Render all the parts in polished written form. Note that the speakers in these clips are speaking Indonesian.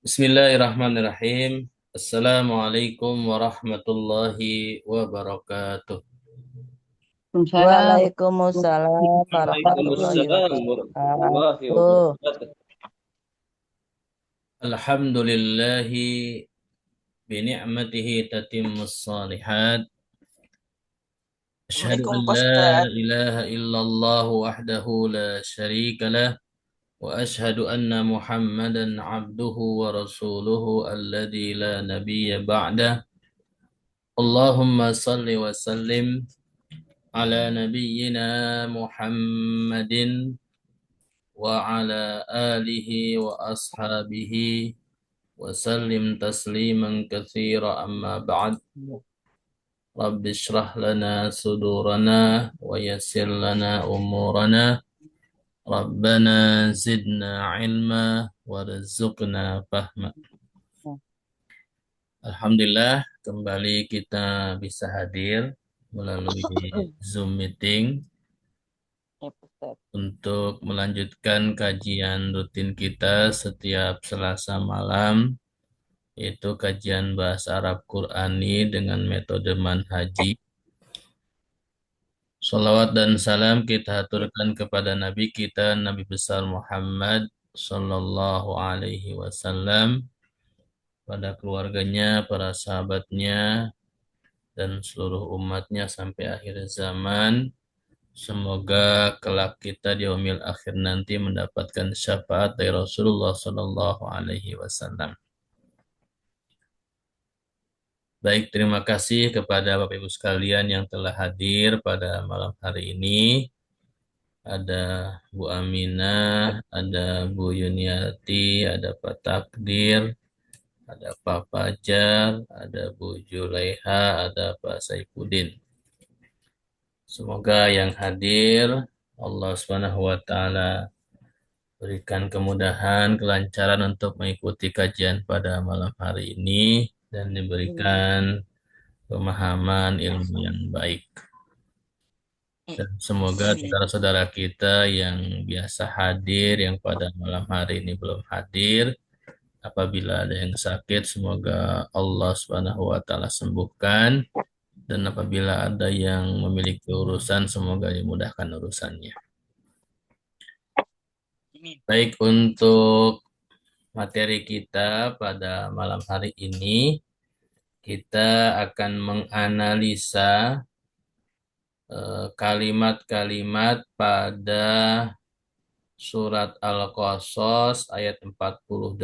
Bismillahirrahmanirrahim. Assalamualaikum warahmatullahi wabarakatuh. Waalaikumsalam Waalaikumsalam warahmatullahi warahmatullahi Waalaikumsalam warahmatullahi wabarakatuh. wabarakatuh. Alhamdulillahi bini'matihi tatimmus salihat. Asyhadu an Assalamualaikum Pak la Ustadz. ilaha illallah wahdahu la syarika lah wa asyhadu anna Muhammadan abduhu wa rasuluhu alladzi la nabiyya ba'dah. Allahumma salli wa sallim ala nabiyyina Muhammadin wa ala alihi wa ashabihi wa sallim tasliman katsira amma ba'd. Rabbi shrah lana sudurana wa yassir lana umurana. Rabbana zidna ilma warzuqna fahma. Alhamdulillah kembali kita bisa hadir melalui Zoom meeting Ya, Pak Ustadz. untuk melanjutkan kajian rutin kita setiap Selasa malam, yaitu kajian bahasa Arab Qurani dengan metode manhaji. Salawat dan salam kita aturkan kepada Nabi kita, Nabi besar Muhammad Sallallahu Alaihi Wasallam, pada keluarganya, para sahabatnya, dan seluruh umatnya sampai akhir zaman. Semoga kelak kita di yaumil akhir nanti mendapatkan syafaat dari Rasulullah Sallallahu Alaihi Wasallam. Baik, terima kasih kepada Bapak Ibu sekalian yang telah hadir pada malam hari ini. Ada Bu Aminah, ada Bu Yuniati, ada Pak Takdir, ada Pak Fajar, ada Bu Julaiha, ada Pak Saifuddin. Semoga yang hadir Allah Subhanahu wa taala berikan kemudahan, kelancaran untuk mengikuti kajian pada malam hari ini dan diberikan pemahaman ilmu yang baik. Dan semoga saudara-saudara kita yang biasa hadir, yang pada malam hari ini belum hadir, apabila ada yang sakit, semoga Allah Subhanahu wa taala sembuhkan. Dan apabila ada yang memiliki urusan, semoga dimudahkan urusannya. Baik, untuk materi kita pada malam hari ini, kita akan menganalisa kalimat-kalimat pada surat Al-Qasas ayat 48,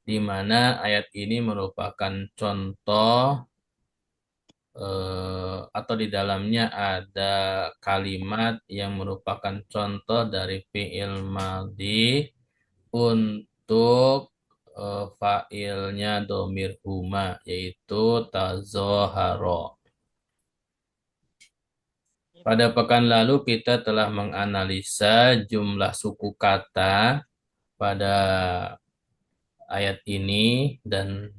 di mana ayat ini merupakan contoh atau di dalamnya ada kalimat yang merupakan contoh dari fi'il madhi untuk fa'ilnya domir huma, yaitu tazoharo. Pada pekan lalu kita telah menganalisa jumlah suku kata pada ayat ini, dan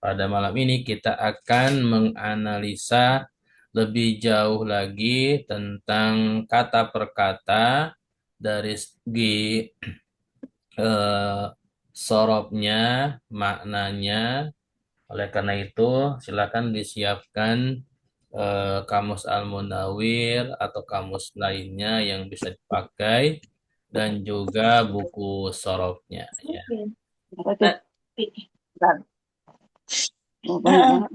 pada malam ini kita akan menganalisa lebih jauh lagi tentang kata per kata dari segi sorobnya, maknanya. Oleh karena itu, silakan disiapkan kamus Al-Munawir atau kamus lainnya yang bisa dipakai dan juga buku sorobnya. Ya. Apa tuh? Banyak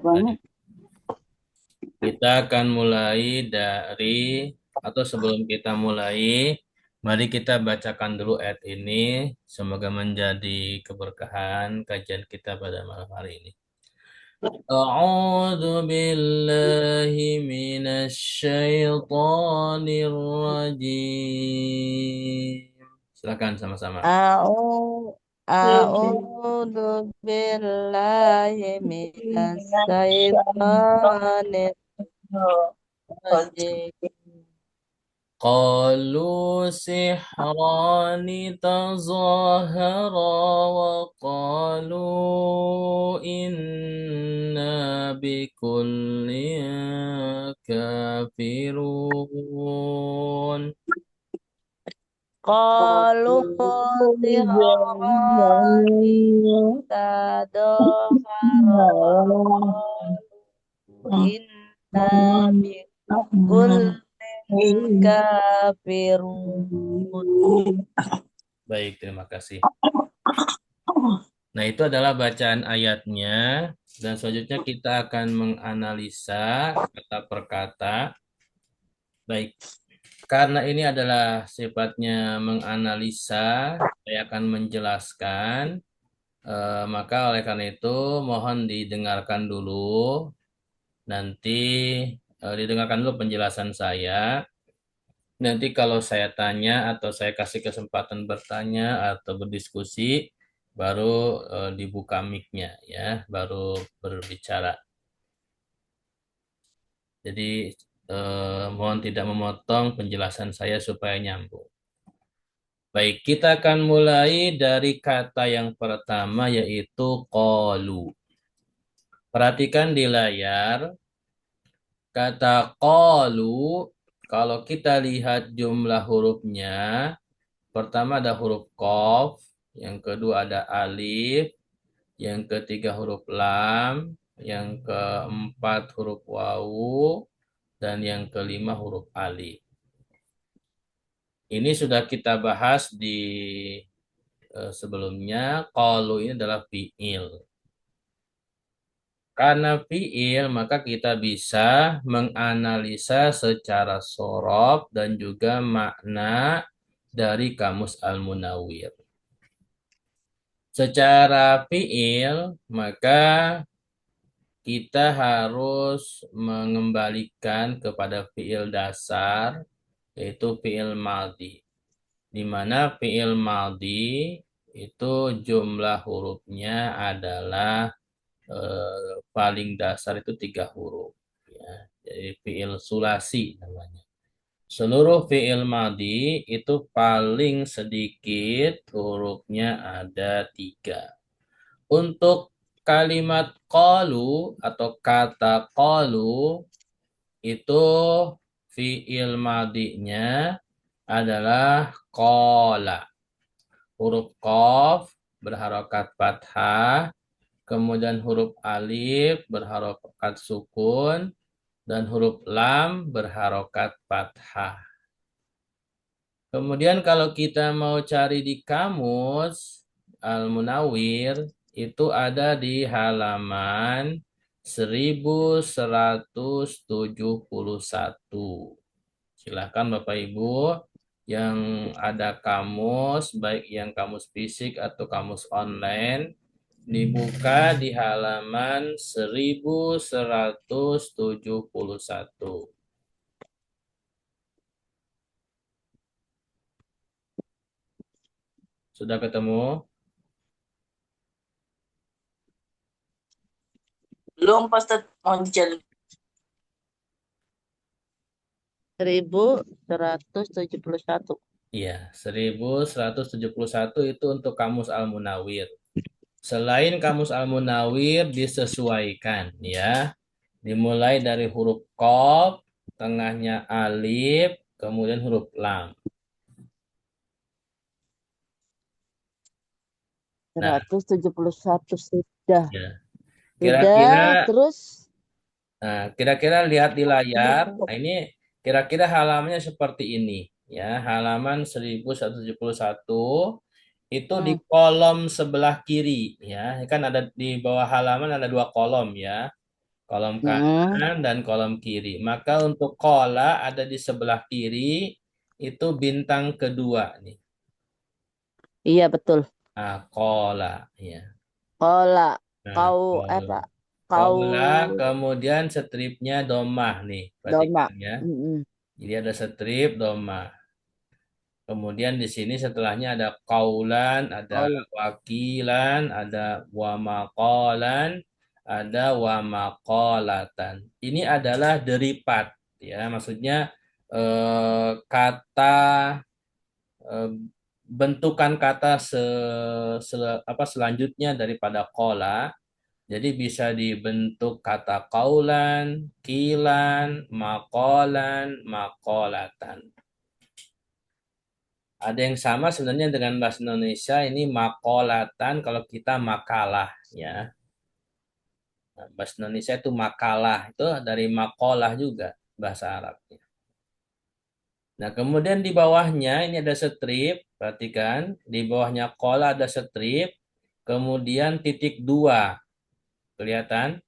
banget. Kita akan mulai dari, atau sebelum kita mulai, mari kita bacakan dulu ayat ini. Semoga menjadi keberkahan kajian kita pada malam hari ini. A'udzu billahi minasyaitonir rajim. Silakan sama-sama. A'u- A'udzu billahi minas syaitonir rajim. قالوا سحران تظاهرا وقالوا إنا بكل كافرون. Qalu tirani tadkhara wa qalu inna bikullin kafirun. Baik, terima kasih. Nah, itu adalah bacaan ayatnya. Dan selanjutnya kita akan menganalisa kata per kata. Baik, karena ini adalah sifatnya menganalisa, saya akan menjelaskan. Maka oleh karena itu mohon didengarkan dulu. Nanti didengarkan dulu penjelasan saya. Nanti kalau saya tanya atau saya kasih kesempatan bertanya atau berdiskusi, baru dibuka mic-nya ya, baru berbicara. Jadi mohon tidak memotong penjelasan saya supaya nyambung. Baik, kita akan mulai dari kata yang pertama yaitu qalu. Perhatikan di layar, kata qalu, kalau kita lihat jumlah hurufnya, pertama ada huruf qaf, yang kedua ada alif, yang ketiga huruf lam, yang keempat huruf wawu, dan yang kelima huruf alif. Ini sudah kita bahas di sebelumnya. Qalu ini adalah fi'il. Karena fi'il, maka kita bisa menganalisa secara sorof dan juga makna dari Kamus Al-Munawwir. Secara fi'il, maka kita harus mengembalikan kepada fi'il dasar, yaitu fi'il madhi. Di mana fi'il madhi itu jumlah hurufnya adalah paling dasar itu 3 huruf. Ya. Jadi fi'il sulasi namanya. Seluruh fi'il madhi itu paling sedikit hurufnya ada 3. Untuk kalimat qalu atau kata qalu itu fi'il madhinya adalah qala. Huruf qaf berharokat fathah, kemudian huruf alif berharokat sukun, dan huruf lam berharokat fathah. Kemudian kalau kita mau cari di kamus Al-Munawwir, itu ada di halaman 1171. Silakan Bapak Ibu yang ada kamus, baik yang kamus fisik atau kamus online, dibuka di halaman 1171. Sudah ketemu? Belum, Pak Ustadz. Mau dijalan. 1171. Iya, 1171 itu untuk kamus Al-Munawwir. Selain kamus Al-Munawwir disesuaikan ya. Dimulai dari huruf qaf, tengahnya alif, kemudian huruf lam. Nah, 171 sudah. ya. Sudah, Kira-kira terus kira-kira lihat di layar. Nah, ini kira-kira halamannya seperti ini ya. Halaman 1171 itu di kolom sebelah kiri ya. Kan ada di bawah halaman ada 2 kolom ya. Kolom kanan dan kolom kiri. Maka untuk kola ada di sebelah kiri itu bintang kedua nih. iya betul. Nah, kola ya. Kola Nah, kau kola. kau Kola, kemudian stripnya domah nih, doma. perhatikan ya. Jadi ada strip domah. Kemudian di sini setelahnya ada kaulan, ada Kola. wakilan, ada wamakolan, ada wamakolatan. Ini adalah deripat, ya. Maksudnya kata eh, bentukan kata selanjutnya daripada kola. Jadi bisa dibentuk kata kaulan, kilan, makolan, makolatan. Ada yang sama sebenarnya dengan bahasa Indonesia, ini makolatan kalau kita makalah ya. Nah, bahasa Indonesia itu makalah, itu dari makolah juga bahasa Arabnya. Nah, kemudian di bawahnya ini ada strip, perhatikan, di bawahnya kola ada strip, kemudian titik dua, kelihatan?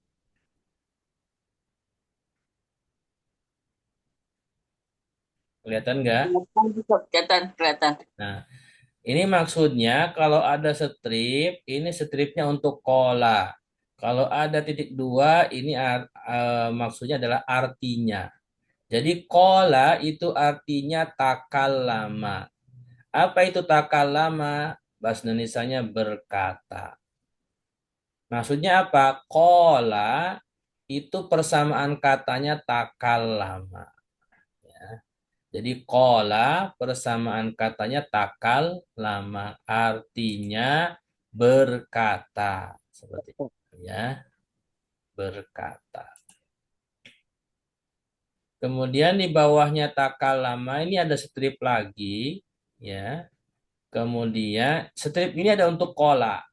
Kelihatan nggak? Kelihatan, kelihatan. Nah, ini maksudnya kalau ada strip, ini stripnya untuk kola. Kalau ada titik dua, ini maksudnya adalah artinya. Jadi kola itu artinya takal lama. Apa itu takal lama? Bahasa Indonesianya berkata. Maksudnya apa? Kola itu persamaan katanya takal lama. Jadi kola persamaan katanya takal lama. Artinya berkata. Seperti itu ya. Berkata. Kemudian di bawahnya takal lama ini ada strip lagi. Ya. Kemudian strip ini ada untuk kola.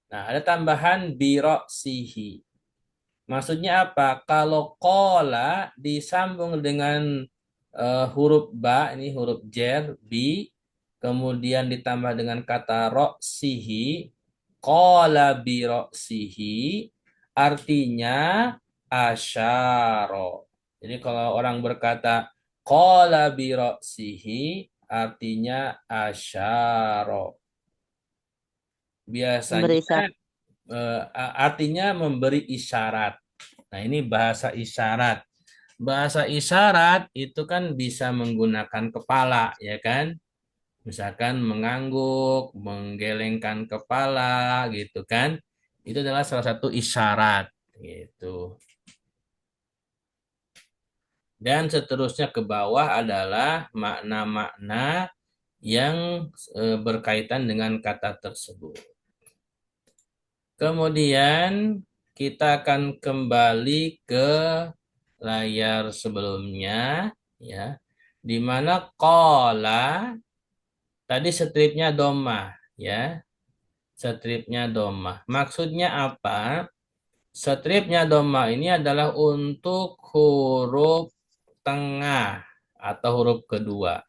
Nah, ada tambahan biroksihi. Maksudnya apa? Kalau kola disambung dengan huruf ba, ini huruf jer, bi, kemudian ditambah dengan kata roksihi, kola bi roksihi, artinya asyaro. Jadi kalau orang berkata kola bi roksihi, artinya asyaro. Memberi Biasanya syarat. artinya memberi isyarat. Nah, ini bahasa isyarat. Bahasa isyarat itu kan bisa menggunakan kepala, ya kan? Misalkan mengangguk, menggelengkan kepala, gitu kan? Itu adalah salah satu isyarat, gitu. Dan seterusnya ke bawah adalah makna-makna yang berkaitan dengan kata tersebut. Kemudian kita akan kembali ke layar sebelumnya ya. Di mana kola tadi stripnya domah ya. Stripnya domah. Maksudnya apa? Stripnya domah ini adalah untuk huruf tengah atau huruf kedua.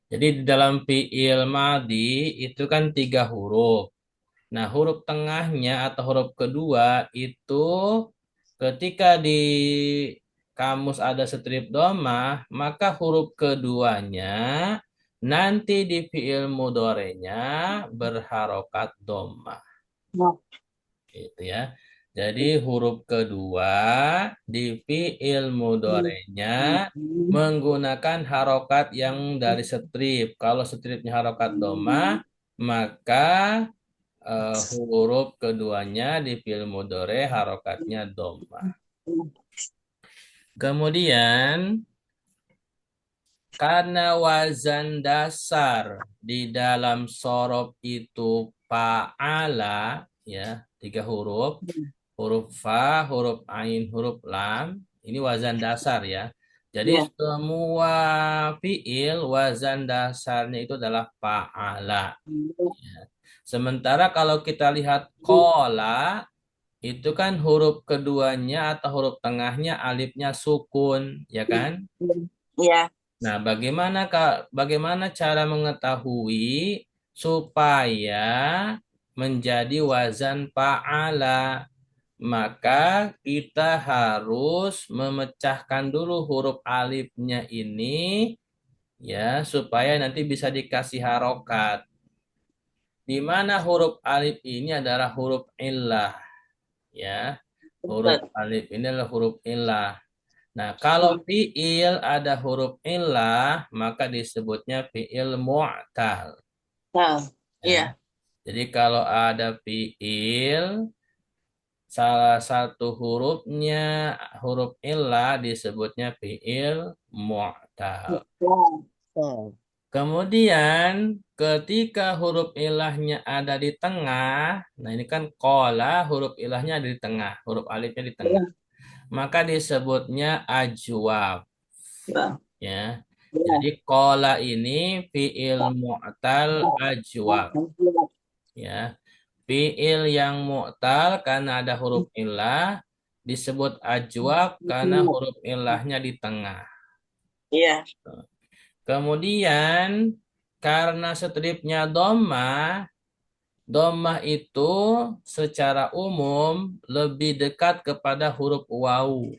Jadi di dalam fiil madi itu kan 3 huruf. Nah, huruf tengahnya atau huruf kedua itu ketika di kamus ada strip domah, maka huruf keduanya nanti di fiil mudorenya berharokat domah. Nah, Gitu ya. Jadi huruf kedua di fiil mudorenya menggunakan harokat yang dari strip. Kalau stripnya harokat domah, maka huruf keduanya di fi'il mudhari harokatnya dhammah. Kemudian karena wazan dasar di dalam sorob itu fa'ala ya, 3 huruf, huruf fa, huruf ain, huruf lam, ini wazan dasar ya. Jadi ya. semua fi'il wazan dasarnya itu adalah fa'ala. Sementara kalau kita lihat kola, itu kan huruf keduanya atau huruf tengahnya alifnya sukun, ya kan? Ya. Nah, bagaimana cara mengetahui supaya menjadi wazan fa'ala? Maka kita harus memecahkan dulu huruf alifnya ini ya supaya nanti bisa dikasih harokat. Di mana huruf alif ini adalah huruf illah ya. Huruf alif ini adalah huruf illah. Nah, kalau fiil ada huruf illah, maka disebutnya fiil mu'tal. Nah, Ya. iya. Jadi kalau ada fiil, salah satu hurufnya huruf illah disebutnya fiil mu'tal. Oh. Kemudian ketika huruf ilahnya ada di tengah, nah ini kan kola huruf ilahnya ada di tengah, huruf alifnya di tengah. Maka disebutnya ajwab Ya. ya. Ya. Jadi kola ini fi'il mu'tal ajwab. Ya. Fi'il yang mu'tal karena ada huruf illah disebut ajwab karena huruf illahnya di tengah. Iya. Kemudian karena stripnya dhammah, dhammah itu secara umum lebih dekat kepada huruf wawu.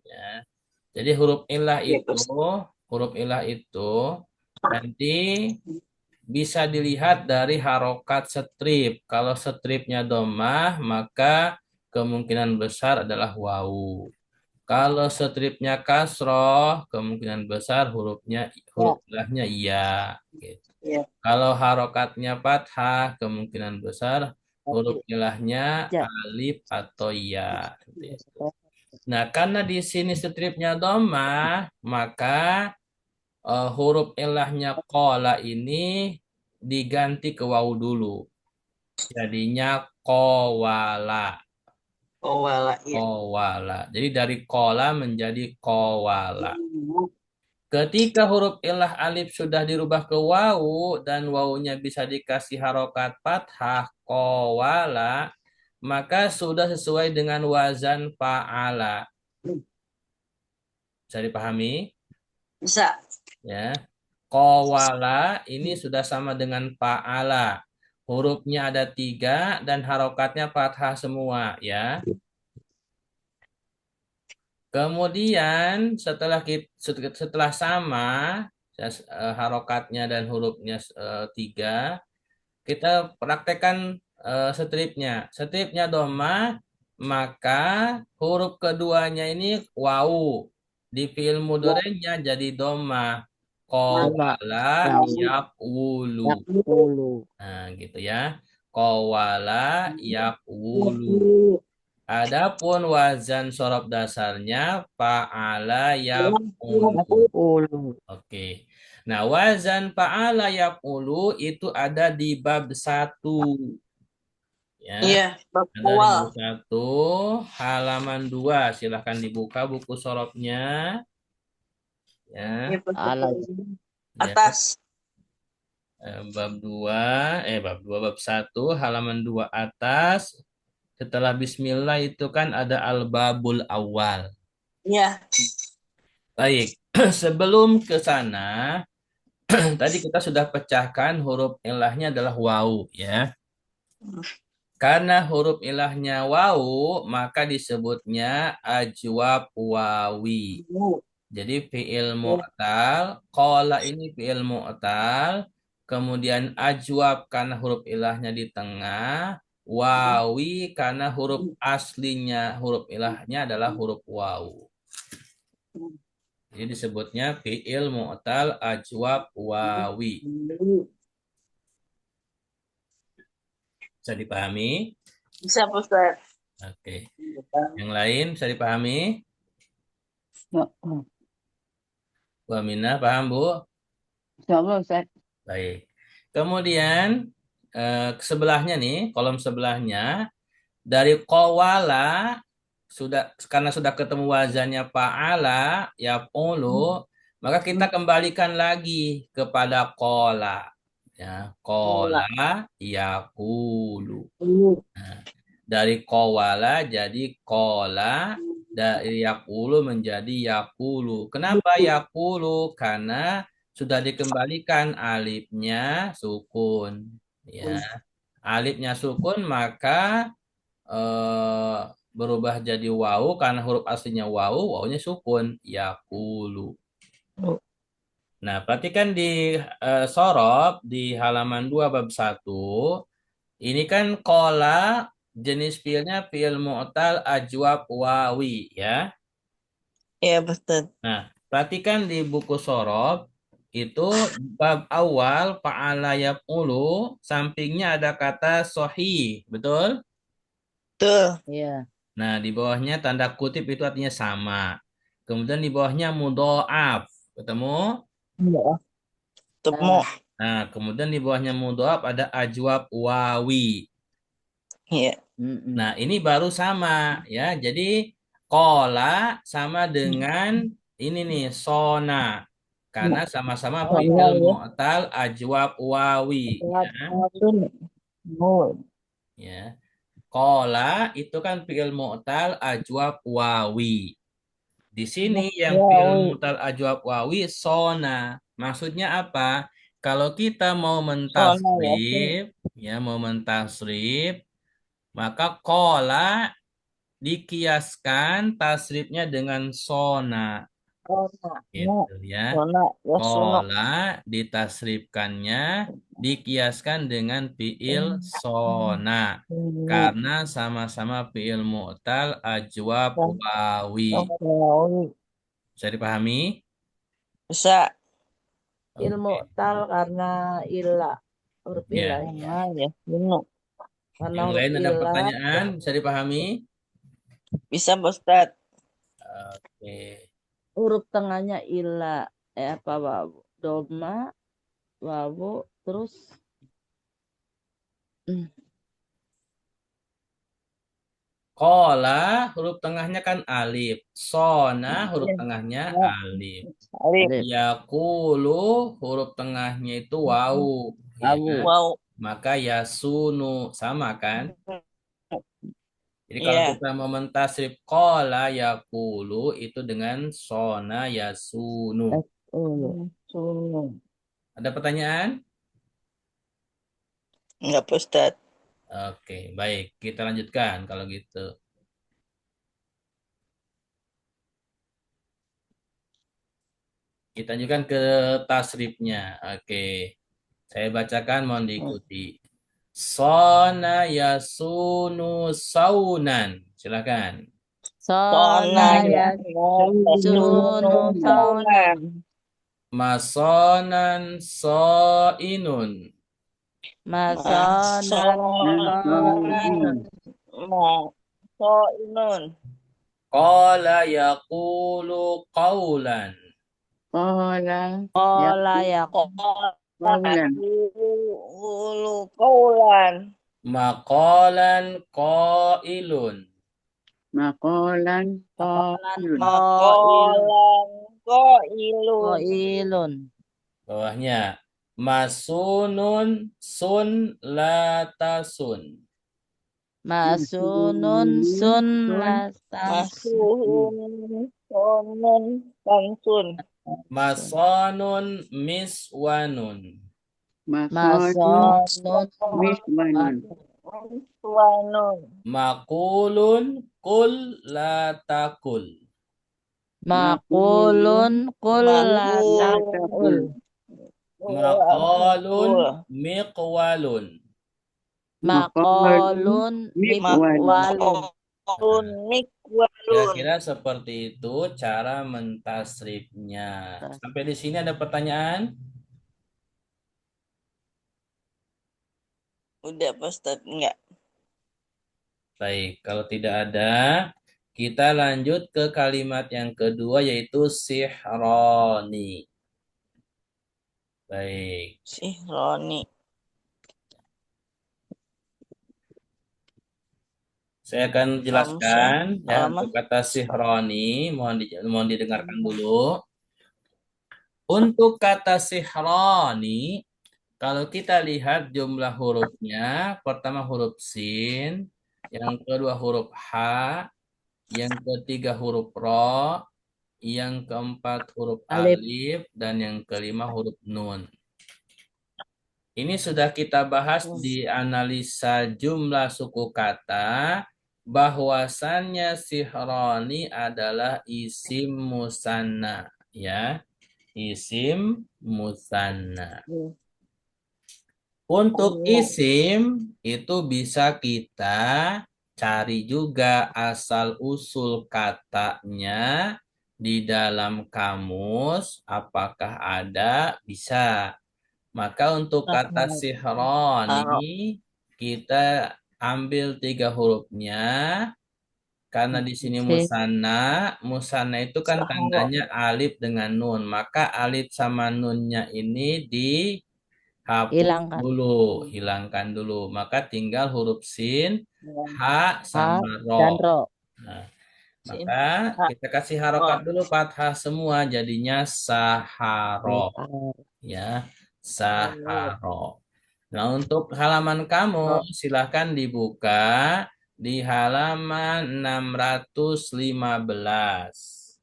Ya. Jadi Iya, Ustaz. huruf ilah itu nanti bisa dilihat dari harokat strip. Kalau stripnya dhammah, maka kemungkinan besar adalah wawu. Kalau stripnya kasroh, kemungkinan besar huruf Ya. ilahnya iya. Gitu. Iya. Kalau harokatnya fathah, kemungkinan besar huruf ilahnya Ya. alif atau ya. Seperti itu. Nah, karena di sini stripnya dhammah, maka huruf ilahnya kola ini diganti ke wawu dulu. Jadinya kowala. Oh, wala. Iya. Kowala. Jadi dari kola menjadi kowala. Ketika huruf ilah alif sudah dirubah ke wawu dan wawunya bisa dikasih harokat fathah kowala, maka sudah sesuai dengan wazan fa'ala. Bisa dipahami? Bisa. Ya. Kowala ini sudah sama dengan fa'ala. Hurufnya ada 3 dan harokatnya fathah semua ya. Kemudian setelah sama harokatnya dan hurufnya 3, kita praktekkan stripnya. Stripnya doma, maka huruf keduanya ini wawu. Di fiil mudhari'nya jadi doma. Nama. Qawala Nah, yaqulu. yakulu. Nah, gitu ya. Qawala yaqulu. Adapun wazan sorof dasarnya fa'ala yaf'ulu. Yakulu. Oke. Nah, wazan fa'ala yaf'ulu itu ada di bab 1. Ya, Iya. Bab ada di awal. bab 1 halaman 2. Silahkan dibuka buku sorofnya. Iya, Ya, Ala. ya. atas. Bab 2, bab 1 halaman 2 atas. Setelah bismillah itu kan ada al-babul awal. Iya. Baik, sebelum ke sana, tadi kita sudah pecahkan huruf ilahnya adalah wawu ya. Karena huruf ilahnya wawu, maka disebutnya ajwab wawi. Jadi fi'il mu'tal, qala ini fi'il mu'tal, kemudian ajwab karena huruf ilahnya di tengah, wawi karena huruf ilahnya adalah huruf wawu. Jadi disebutnya fi'il mu'tal ajwab wawi. Bisa dipahami? Bisa, Ustaz. Oke. Yang lain bisa dipahami? Bu Aminah, paham Bu? Sama, Ustaz. Baik. Kemudian sebelahnya nih, kolom sebelahnya dari qawala karena sudah ketemu wazannya fa'ala yaf'ulu, maka kita kembalikan lagi kepada qala. Ya, qala yaqulu. Nah, dari qawala jadi qala, dari yaqulu menjadi yaqulu. Kenapa yaqulu? Karena sudah dikembalikan alifnya sukun. Ya, alifnya sukun maka eh, berubah jadi wawu karena huruf aslinya wawu, wawunya sukun, yaqulu. Nah, perhatikan di sorob di halaman 2 bab 1. Ini kan kola jenis fiilnya fiil mu'tal ajwab wawi ya. Iya, betul. Nah, perhatikan di buku sorob itu bab awal fa'ala yaf'ulu sampingnya ada kata sohi, betul? Betul. Iya. Nah, di bawahnya tanda kutip itu artinya sama. Kemudian di bawahnya mudho'af, ketemu? Iya. Temu. Nah, Nah, kemudian di bawahnya mudho'af ada ajwab wawi. Iya. Nah, ini baru sama ya. Jadi kola sama dengan ini nih sona. Karena sama-sama Oh, fi'il ya. mu'tal ajwab wawi. Sun. Nun. Ya. Kola itu kan fi'il mu'tal ajwab wawi. Di sini yang fi'il Wawi. mu'tal ajwab wawi sona. Maksudnya apa? Kalau kita mau Sona ya. Sun. mentasrif, ya mau mentasrif, maka kola dikiaskan tasrifnya dengan sona. Sona. Ya. Gitu ya. Sona ya. Suno. Kola ditasrifkannya dikiaskan dengan fiil sona Suno. karena sama-sama fiil mu'tal ajwab wawi. Wawi. Bisa dipahami? Bisa. Ilmu Oke. tal karena ilah huruf Ya. ilahnya. Ya. Suno. Karena Yang huruf lain ada ilah pertanyaan? Bisa dipahami? Bisa, Pak Ustadz. Oke. huruf tengahnya ilah apa wawu doma wawu terus Kola huruf tengahnya kan alif. Sona huruf Ya. tengahnya Ya. alif. Alif. alif Yakulu huruf tengahnya itu wawu. Ya. wawu Wow. Maka yasunu sama kan? Jadi kalau Ya. kita mau mentasrif kola yakulu itu dengan sona yasunu. Suno. Ada pertanyaan? Enggak, Pak Ustadz. Oke, baik. Kita lanjutkan kalau gitu. Kita lanjutkan ke tasrifnya. Oke. Saya bacakan, mohon diikuti. Sona yasunu saunan. Silakan. sona ya sunu saunan Masonan soinun. masonan soinun Soinun. Qala yaqulu qawlan. ola ya Ulu kaulan. Maqalan qailun. Makolan qailun Makolan koilun. qailun Bawahnya. Masunun sun latasun. masunun sun latansun Masuhun sonun tansun. Masonun miswanun. masonun Miswanun. Suanun. Makulun kul latakul. makulun kullatakul Makul. Maqalun miqwalun. makolun mikwalun Makulun mikwalun. Kira-kira seperti itu cara mentasrifnya. Sampai di sini ada pertanyaan? Udah, Pak Ustadz. Enggak. Baik, kalau tidak ada, kita lanjut ke kalimat yang kedua yaitu sihroni. Baik, Sihroni. saya akan jelaskan ya halaman. untuk kata sihroni, mohon didengarkan dulu. Untuk kata sihroni, kalau kita lihat jumlah hurufnya, pertama huruf sin, yang kedua huruf ha, yang ketiga huruf ro, yang keempat huruf alif, dan yang kelima huruf nun. Ini sudah kita bahas di analisa jumlah suku kata, bahwasannya sihroni adalah isim musanna, ya. Isim musanna. Untuk isim itu bisa kita cari juga asal usul katanya di dalam kamus, apakah ada? Bisa. Maka untuk kata sihroni kita ambil 3 hurufnya karena di sini musanna itu kan tandanya alif dengan nun, maka alif sama nunnya ini dihapus dulu, hilangkan dulu, maka tinggal huruf sin, ha sama ro. dan ro. Nah, Maka kita kasih harokat dulu fathah semua jadinya saharo ya. Saharo. Nah, untuk halaman kamu silahkan dibuka di halaman 615.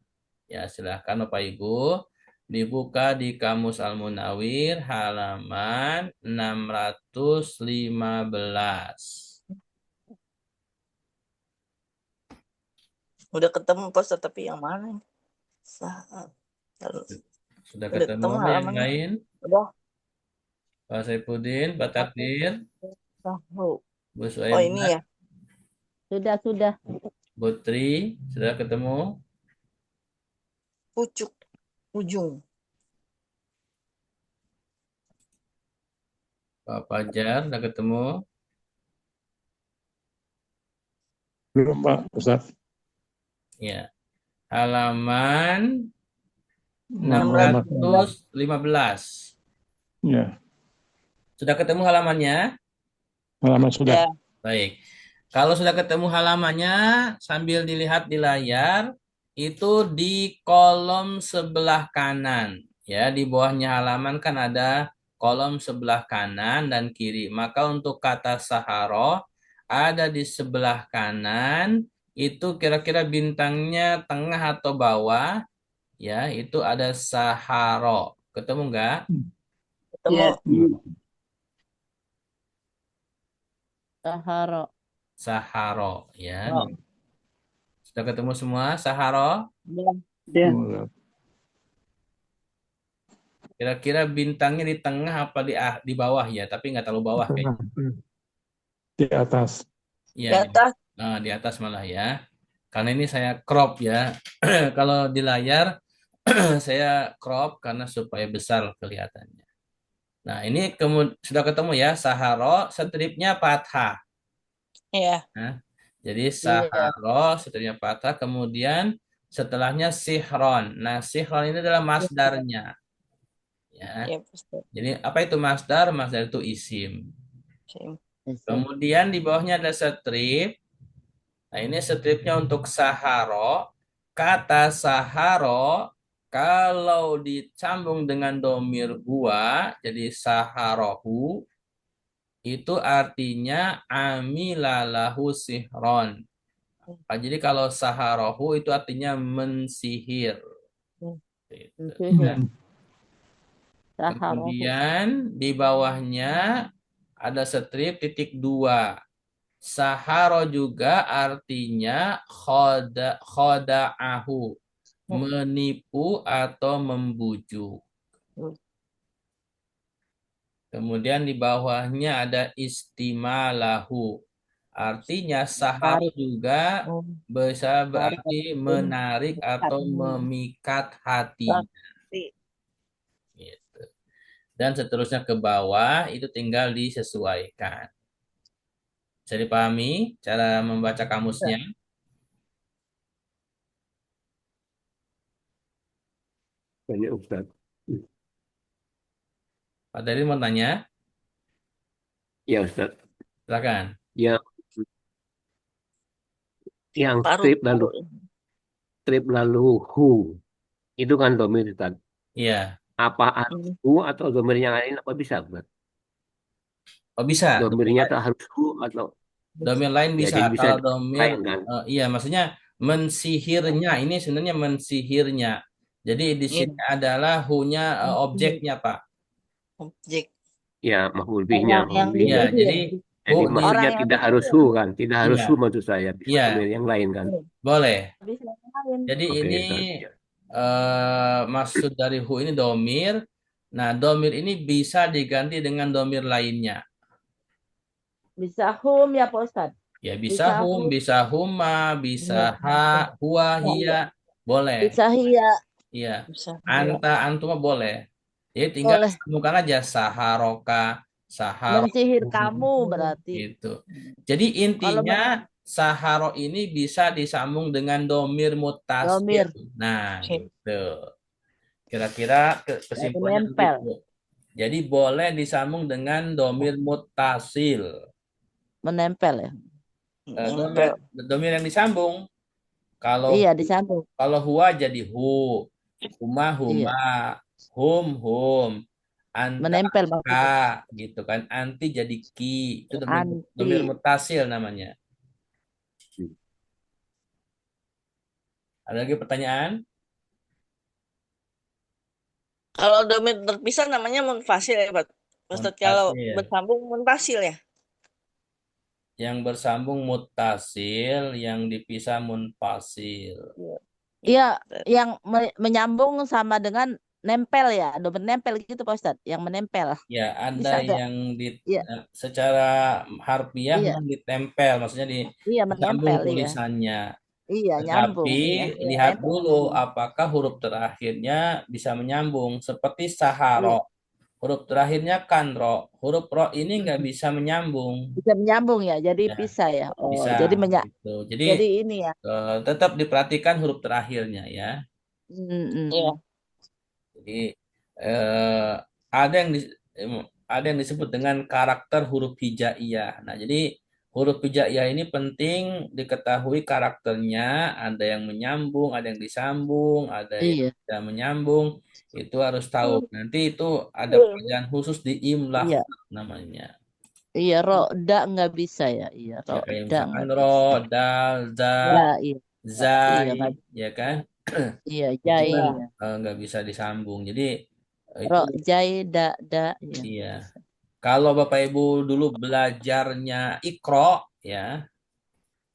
Ya, silahkan Bapak Ibu dibuka di Kamus Al-Munawir halaman 615. Udah ketemu Pak Ustadz, tapi yang mana? Sudah Udah ketemu ketemu yang halamannya. lain? Udah. Pak Saifuddin, Pak Takdir, Tahu. Bu Oh Suaibat, ini ya. Sudah. Bu Tri, sudah ketemu? Pucuk. Ujung. Pak Fajar, sudah ketemu? Belum Pak Ustaz. Ya. Halaman 600. 615. Ya, Sudah ketemu halamannya? halaman sudah. Ya. Baik. Kalau sudah ketemu halamannya, sambil dilihat di layar, itu di kolom sebelah kanan. Ya, di bawahnya halaman kan ada kolom sebelah kanan dan kiri. Maka untuk kata saharo ada di sebelah kanan, itu kira-kira bintangnya tengah atau bawah, ya, itu ada saharo. Ketemu nggak? Ketemu. Ya. Saharo. Saharo, ya. Oh. Sudah ketemu semua saharo? Ya. Kira-kira bintangnya di tengah apa di bawah ya? Tapi nggak terlalu bawah kayaknya. Di atas. Di Iya, atas. di atas malah ya. Karena ini saya crop ya. Kalau di layar saya crop karena supaya besar kelihatannya. Nah, ini sudah ketemu ya, saharo, stripnya fathah. Iya. Nah, jadi saharo, stripnya fathah, kemudian setelahnya sihron. Nah, sihron ini adalah masdarnya. Ya. Iya, Pak Ustadz. Jadi apa itu masdar? Masdar itu isim. Kemudian di bawahnya ada strip. Nah, ini stripnya untuk saharo. Kata saharo kalau disambung dengan domir huwa, jadi saharohu, itu artinya amilalahu sihron. Nah, jadi kalau saharohu itu artinya mensihir. Gitu. Kemudian di bawahnya ada strip titik 2. Saharo juga artinya khoda'ahu, menipu atau membujuk. Kemudian di bawahnya ada istimalahu. Artinya saharo juga bisa berarti menarik atau memikat hati. Gitu. Dan seterusnya ke bawah itu tinggal disesuaikan. Bisa dipahami cara membaca kamusnya? Banyak Ustaz. Pak Dari mau tanya? Ya Ustaz. Silakan. Yang strip lalu hu. Itu kan domir Ustaz. Iya. Apa hu atau domir yang lain apa bisa Ustaz? Oh bisa. Domirnya tak harus hu atau domir lain bisa. jadi bisa Kalau domir lain, kan? iya maksudnya mensihirnya, ini sebenarnya mensihirnya. Jadi di sini adalah hu-nya objeknya, Pak. Objek. Ya, maf'ul bihnya. Iya, jadi maksudnya tidak harus hu kan, tidak harus Iya. hu maksud saya, bisa Iya. domir yang lain kan. Boleh. Jadi Oke, ini maksud dari hu ini domir. Nah, domir ini bisa diganti dengan domir lainnya. Bisa hum ya Pak Ustadz? Ya bisa hum, bisa huma, bisa ha, huwa, hiya, boleh. Bisa hiya. Iya. Bisa. Anta, antuma boleh. Jadi tinggal Boleh. sambungkan aja saharoka, saharo. Mensihir kamu berarti. Gitu. Jadi intinya saharo ini bisa disambung dengan domir muttasil. Domir. Nah, gitu. Kira-kira kesimpulannya Menempel. begitu. Jadi boleh disambung dengan domir muttasil. Menempel ya. Domir yang disambung. Kalau Iya, disambung. kalau huwa jadi hu, huma Iya, huma, hum, anta menempel ka, maksudnya. gitu kan. Anti jadi ki, itu domir Anti. domir mutasil namanya. Ada lagi pertanyaan? Kalau domir terpisah namanya munfasil ya, Pak. Ustaz, kalau Mutasil. bersambung munfasil ya. Yang bersambung mutasil, yang dipisah munfasil. Iya. Iya, yang menyambung sama dengan nempel ya, domir nempel gitu Pak Ustadz, yang menempel. Ya, ada Bisa nggak? yang Iya, secara harfiah iya, memang ditempel, maksudnya iya disambung menempel, iya. tulisannya. Iya, Tetapi nyambung, iya, iya, lihat nempel. dulu apakah huruf terakhirnya bisa menyambung. Seperti Iya, saharo. Huruf terakhirnya kan ro. Huruf ro ini nggak bisa menyambung. bisa menyambung ya, jadi Ya, pisah ya. Oh, bisa. jadi Gitu. Jadi jadi ini ya. tetap diperhatikan huruf terakhirnya ya. Iya. Mm-mm. Jadi eh, ada yang ada yang disebut dengan karakter huruf hijaiyah. Nah, jadi huruf hijaiyah ini penting diketahui karakternya. Ada yang menyambung, ada yang disambung, ada yang Iya, tidak menyambung. Itu harus tahu. Nanti itu ada pelajaran khusus di imlah iya, namanya. iya. Roda nggak bisa ya, iya. Ya kayak Roda misalkan nggak ro, bisa. dal, za, Ya, iya, zai, iya, nggak, ya kan? iya, Itu jai, kan ya. nggak bisa disambung. Jadi itu Ro, jai, da, iya. iya. Kalau Bapak Ibu dulu belajarnya Iqra ya,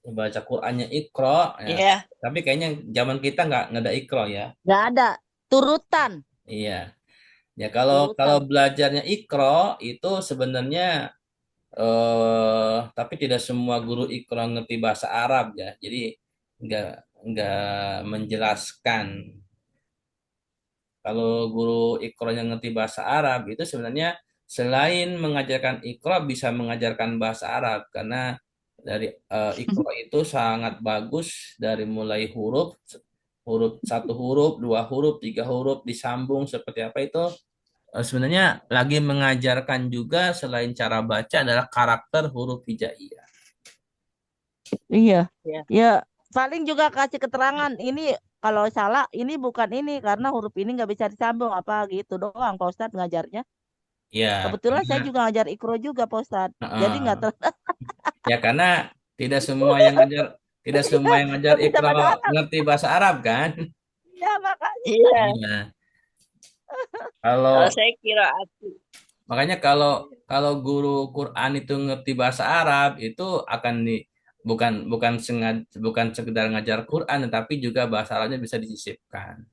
baca Qur'annya Iqra ya. Iya. Tapi kayaknya zaman kita nggak ada Iqra ya. Nggak ada turutan, Iya. Ya kalau kalau turutan. belajarnya Iqra itu sebenarnya tapi tidak semua guru Iqra ngerti bahasa Arab ya. Jadi nggak nggak menjelaskan. Kalau guru Iqra yang ngerti bahasa Arab itu sebenarnya selain mengajarkan Iqra bisa mengajarkan bahasa Arab karena dari Iqra itu sangat bagus dari mulai huruf huruf satu huruf, dua huruf, tiga huruf disambung seperti apa itu sebenarnya lagi mengajarkan juga selain cara baca adalah karakter huruf hijaiyah. Iya, Iya. ya paling juga kasih keterangan ini kalau salah ini bukan ini karena huruf ini nggak bisa disambung apa gitu doang Pak Ustadz ngajarnya. Ya, Kebetulan saya karena juga ngajar ikro juga Pak Ustadz. Jadi nggak eh, ya karena tidak semua yang ngajar tidak semua yang ngajar nggak bisa Iqra bahasa Arab. ngerti bahasa Arab kan? Ya makanya. Iya. Iya. Kalau Kalau saya kira makanya kalau kalau guru Quran itu ngerti bahasa Arab itu akan bukan bukan bukan sekedar ngajar Quran tetapi juga bahasa Arabnya bisa disisipkan.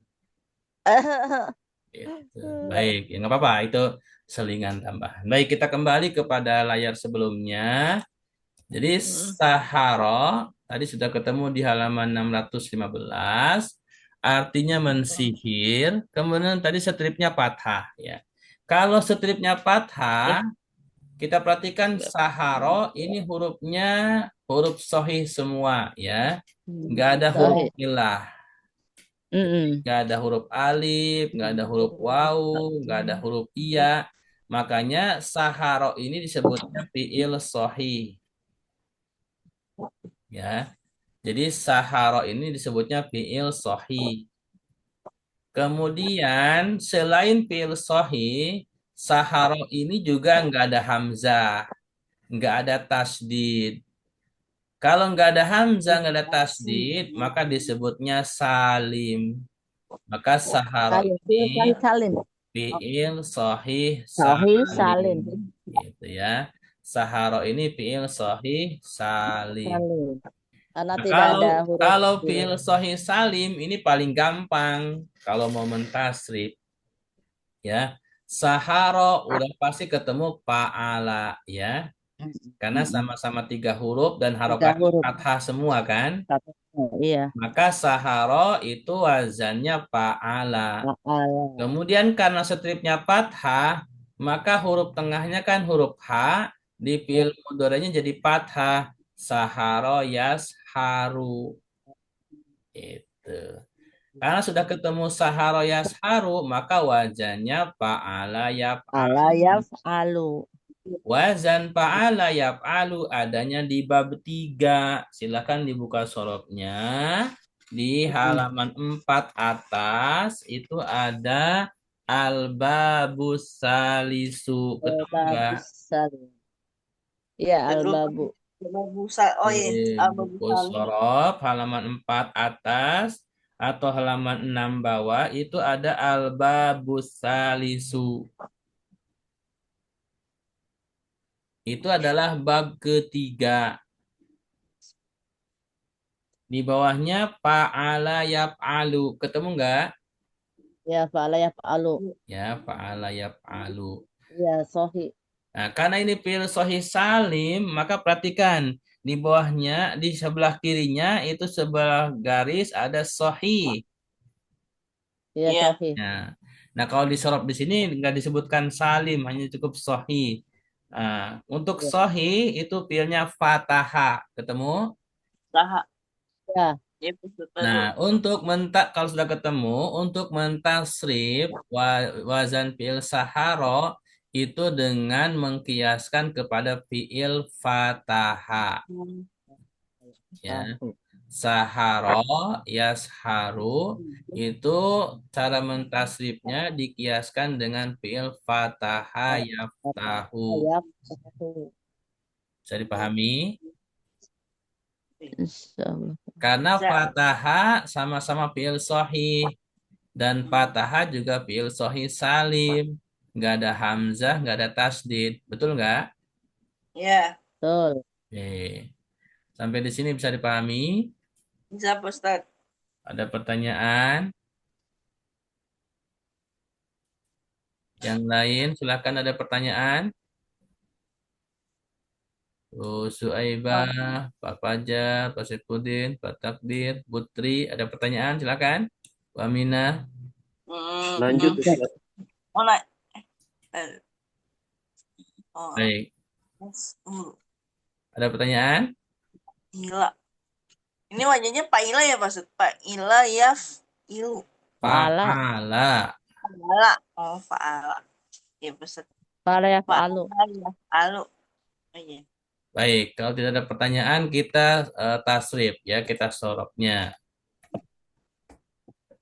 Gitu. Baik, ya nggak apa-apa itu selingan tambahan. Baik, kita kembali kepada layar sebelumnya. Jadi Sahara tadi sudah ketemu di halaman 615, artinya mensihir. Kemudian tadi stripnya fathah ya. Kalau stripnya fathah, kita perhatikan Sahara ini hurufnya huruf sahih semua ya. Nggak ada huruf Sahih. ilah, Mm-mm. nggak ada huruf alif, nggak ada huruf waw, nggak ada huruf iya. Makanya Sahara ini disebutnya fiil sahih ya. Jadi saharo ini disebutnya fiil sahih. Kemudian selain fiil sahih, saharo ini juga nggak ada hamzah, nggak ada tasdid. Kalau nggak ada hamzah, nggak ada tasdid, maka disebutnya salim. Maka saharo Salim. ini Sahih salim. fiil sahih Sahih salim. salim. Gitu ya. Saharo ini fiil sahih salim. Salim. Karena Nah, tidak kalau ada huruf. kalau fiil sahih salim ini paling gampang kalau mau mentasrif ya. Saharo udah pasti ketemu fa'ala ya. Karena sama-sama tiga huruf dan Tiga harokatnya huruf. fathah semua kan. Iya. Maka saharo itu wazannya fa'ala. Fa'ala. Kemudian karena stripnya fathah, maka huruf tengahnya kan huruf H, di fiil mudhari'nya jadi fathah. Saharo yasharu. Itu. Karena sudah ketemu saharo yasharu, maka wazannya fa'ala yaf'al. Ala yaf'alu. Wazan fa'ala yaf'alu adanya di bab 3. Silakan dibuka sorobnya. Di halaman 4 atas itu ada al-babus salisu. Ketemu nggak? Bagus sekali. Iya, al-babu. Oh iya, Buku Al-Babusali. sorof halaman 4 atas atau halaman 6 bawah itu ada al-babus salisu. Itu adalah bab ketiga. Di bawahnya fa'ala yaf'alu. Ketemu nggak? Ya, fa'ala yaf'alu. Ya, fa'ala yaf'alu. Ya, sohi. Nah, karena ini fi'il sahih salim, maka perhatikan di bawahnya, di sebelah kirinya itu sebelah garis ada sahih. Ya, Iya. sohi. Nah, kalau disorot di sini nggak disebutkan salim, hanya cukup sahih. Nah, untuk Ya. sahih itu fi'ilnya fataha. Ketemu? Saha. Ya, Ya, betul. Nah, untuk kalau sudah ketemu, untuk mentasrif wazan fi'il saharo itu dengan mengkiaskan kepada fi'il fataha. Ya. tahu. Saharo, yasharu itu cara mentasrifnya dikiaskan dengan fi'il fataha yaftahu. Yaf'alu. Bisa dipahami? Insyaallah. Karena Bisa. fataha sama-sama fi'il sahih dan fataha juga fi'il sahih salim. Nggak ada hamzah, nggak ada tasdid. Betul nggak? Ya, Betul. Oke. Sampai di sini bisa dipahami? bisa Pak Ustadz. Ada pertanyaan? Yang lain, silakan ada pertanyaan. Suaibah, Pak Fajar, Pak Saifuddin, Pak Takdir, Putri, ada pertanyaan? Silakan. Bu Aminah. Lanjut Ustaz. Oh, naik. Oh, Baik. Ada pertanyaan? Ila. Ini wajahnya Pak Ila ya Pak Ustadz? Pak Ila Ilu. Fa'ala. Fa'ala. Fa'ala. Oh, Fa'ala. Ya Pak Ustadz. Fa'ala yaf'alu. Fa'ala Alu. Oh iya. Baik, kalau tidak ada pertanyaan kita tasrif ya, kita sorobnya.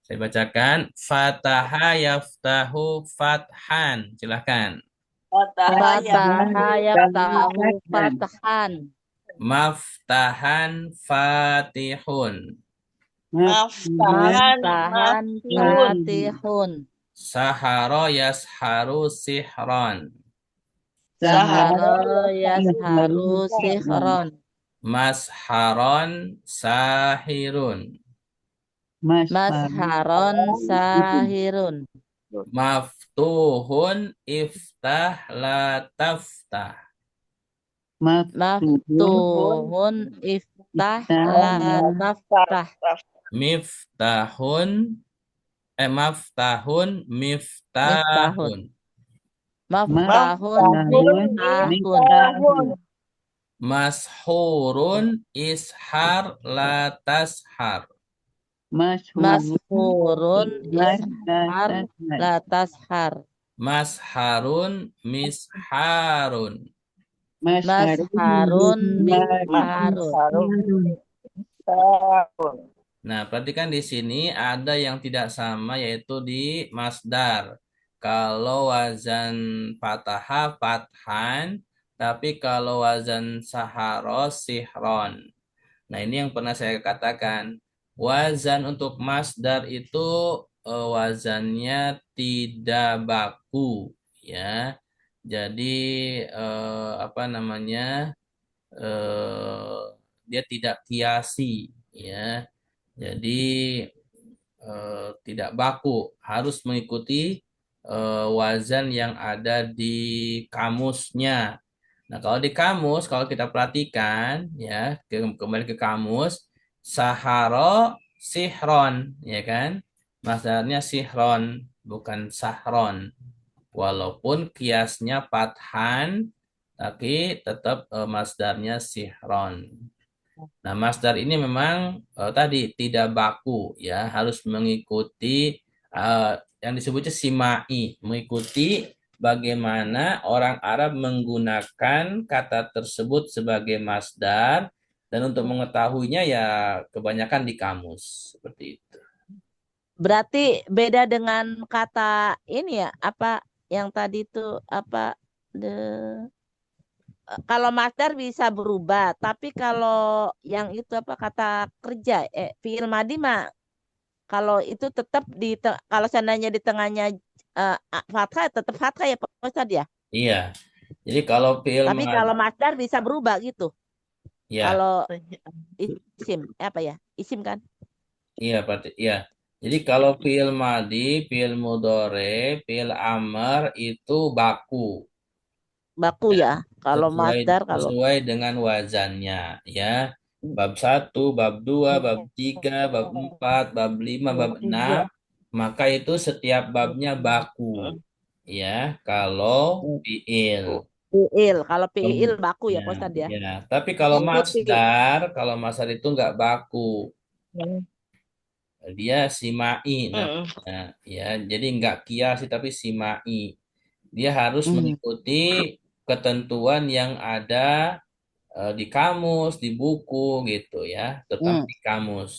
Saya bacakan fataha yaftahu fathan. Silakan. Fataha Fataha yaftahu fathan. Maftahan fatihun. Maftahan Maftahan fatihun. Saharo yasharu sihron. Sahara yasharu sihron. Masharon sahirun. Masharon sahirun. Maftuhun iftah la taftah. Maftuhun iftah la taftah. Miftahun miftahun. Maftahun miftahun. Mashurun ishar la tashar. Mashhurun ishar la tashar. Masharun misharun. Masharun misharun. Nah, perhatikan di sini ada yang tidak sama yaitu di masdar. Kalau wazan fataha fathan, tapi kalau wazan saharo sihron. Nah, ini yang pernah saya katakan. Wazan untuk masdar itu wazannya tidak baku, ya. Jadi apa namanya? Dia tidak kiasi, ya. Jadi tidak baku, harus mengikuti wazan yang ada di kamusnya. Nah, kalau di kamus, kalau kita perhatikan, ya, kembali ke kamus, saharo sihron, ya kan? Masdarnya sihron, bukan sahron. Walaupun kiasnya fathan, tapi tetap masdarnya sihron. Nah, masdar ini memang tadi tidak baku, ya, harus mengikuti yang disebutnya simai, mengikuti bagaimana orang Arab menggunakan kata tersebut sebagai masdar Dan untuk mengetahuinya ya kebanyakan di kamus seperti itu. Berarti beda dengan kata ini ya, apa yang tadi itu apa the kalau masdar bisa berubah, tapi kalau yang itu apa kata kerja fiil madi mah kalau itu tetap kalau seandainya di tengahnya fathah tetap fathah ya Pak Ustadz ya. Iya. Jadi kalau fi'il Tapi madi kalau masdar bisa berubah gitu. ya, Kalau isim apa ya? Isim kan? iya berarti iya. Jadi kalau fi'il madi, fi'il mudhore, fi'il amr itu baku. Baku ya. Kalau sesuai masdar kalau sesuai dengan wazannya ya. Bab 1, bab 2, bab 3, bab 4, bab 5, bab 6, maka itu setiap babnya baku ya kalau fiil. fiil. Kalau fiil Kem- baku ya Ya, Pak Ustadz ya. ya. Tapi Mengikuti. kalau masdar itu nggak baku, dia simai namanya ya. Jadi nggak kiasi tapi simai. Dia harus Mm, mengikuti ketentuan yang ada di kamus, di buku gitu ya, terutama mm, di kamus.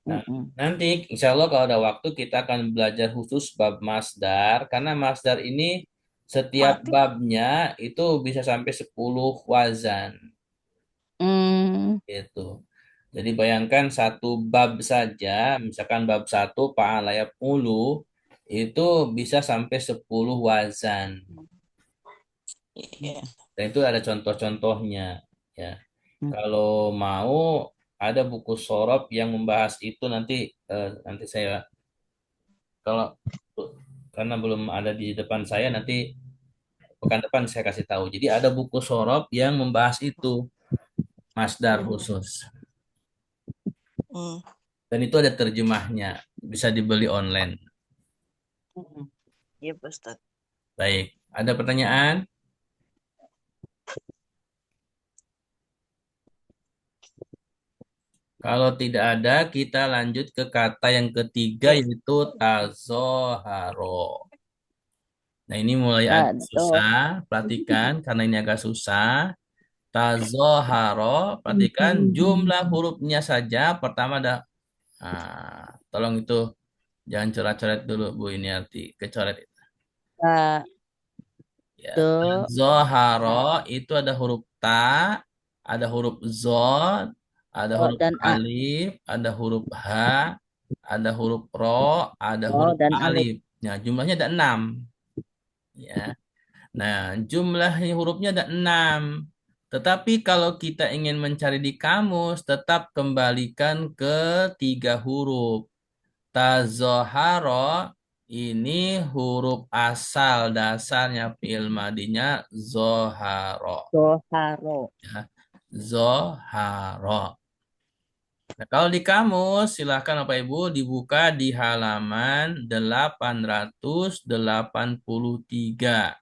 Nah, mm. nanti insya Allah kalau ada waktu kita akan belajar khusus bab masdar, karena masdar ini setiap Mati. babnya itu bisa sampai 10 wazan Mm, gitu. Jadi bayangkan satu bab saja, misalkan bab 1 fa'alayat ulu, itu bisa sampai 10 wazan. Iya. Dan itu ada contoh-contohnya ya. mm. Kalau mau ada buku sorop yang membahas itu nanti saya kalau karena belum ada di depan saya nanti pekan depan saya kasih tahu. Jadi ada buku sorop yang membahas itu masdar khusus Hmm. dan itu ada terjemahnya bisa dibeli online. Iya Pak Ustadz. Baik, ada pertanyaan? Kalau tidak ada, kita lanjut ke kata yang ketiga yaitu tazoharo. Nah, ini mulai agak Aduh. susah. Perhatikan, karena ini agak susah. Tazoharo, perhatikan jumlah hurufnya saja. Pertama ada, tolong itu jangan coret-coret dulu, Bu. Ini arti kecoret. Nah, Ya, tuh. tazoharo itu ada huruf ta, ada huruf zod, ada Oh, huruf dan A. alif, ada huruf ha, ada huruf ro, ada Oh, huruf dan alif. alif. Nah, jumlahnya ada 6. Ya. Nah, jumlah hurufnya ada 6. Tetapi kalau kita ingin mencari di kamus, tetap kembalikan ke 3 huruf. Tazoharo ini huruf asal dasarnya fi'il madinya zoharo. Doharo. Ya. Zoharo. Nah, kalau di kamus, silakan Bapak Ibu dibuka di halaman 883.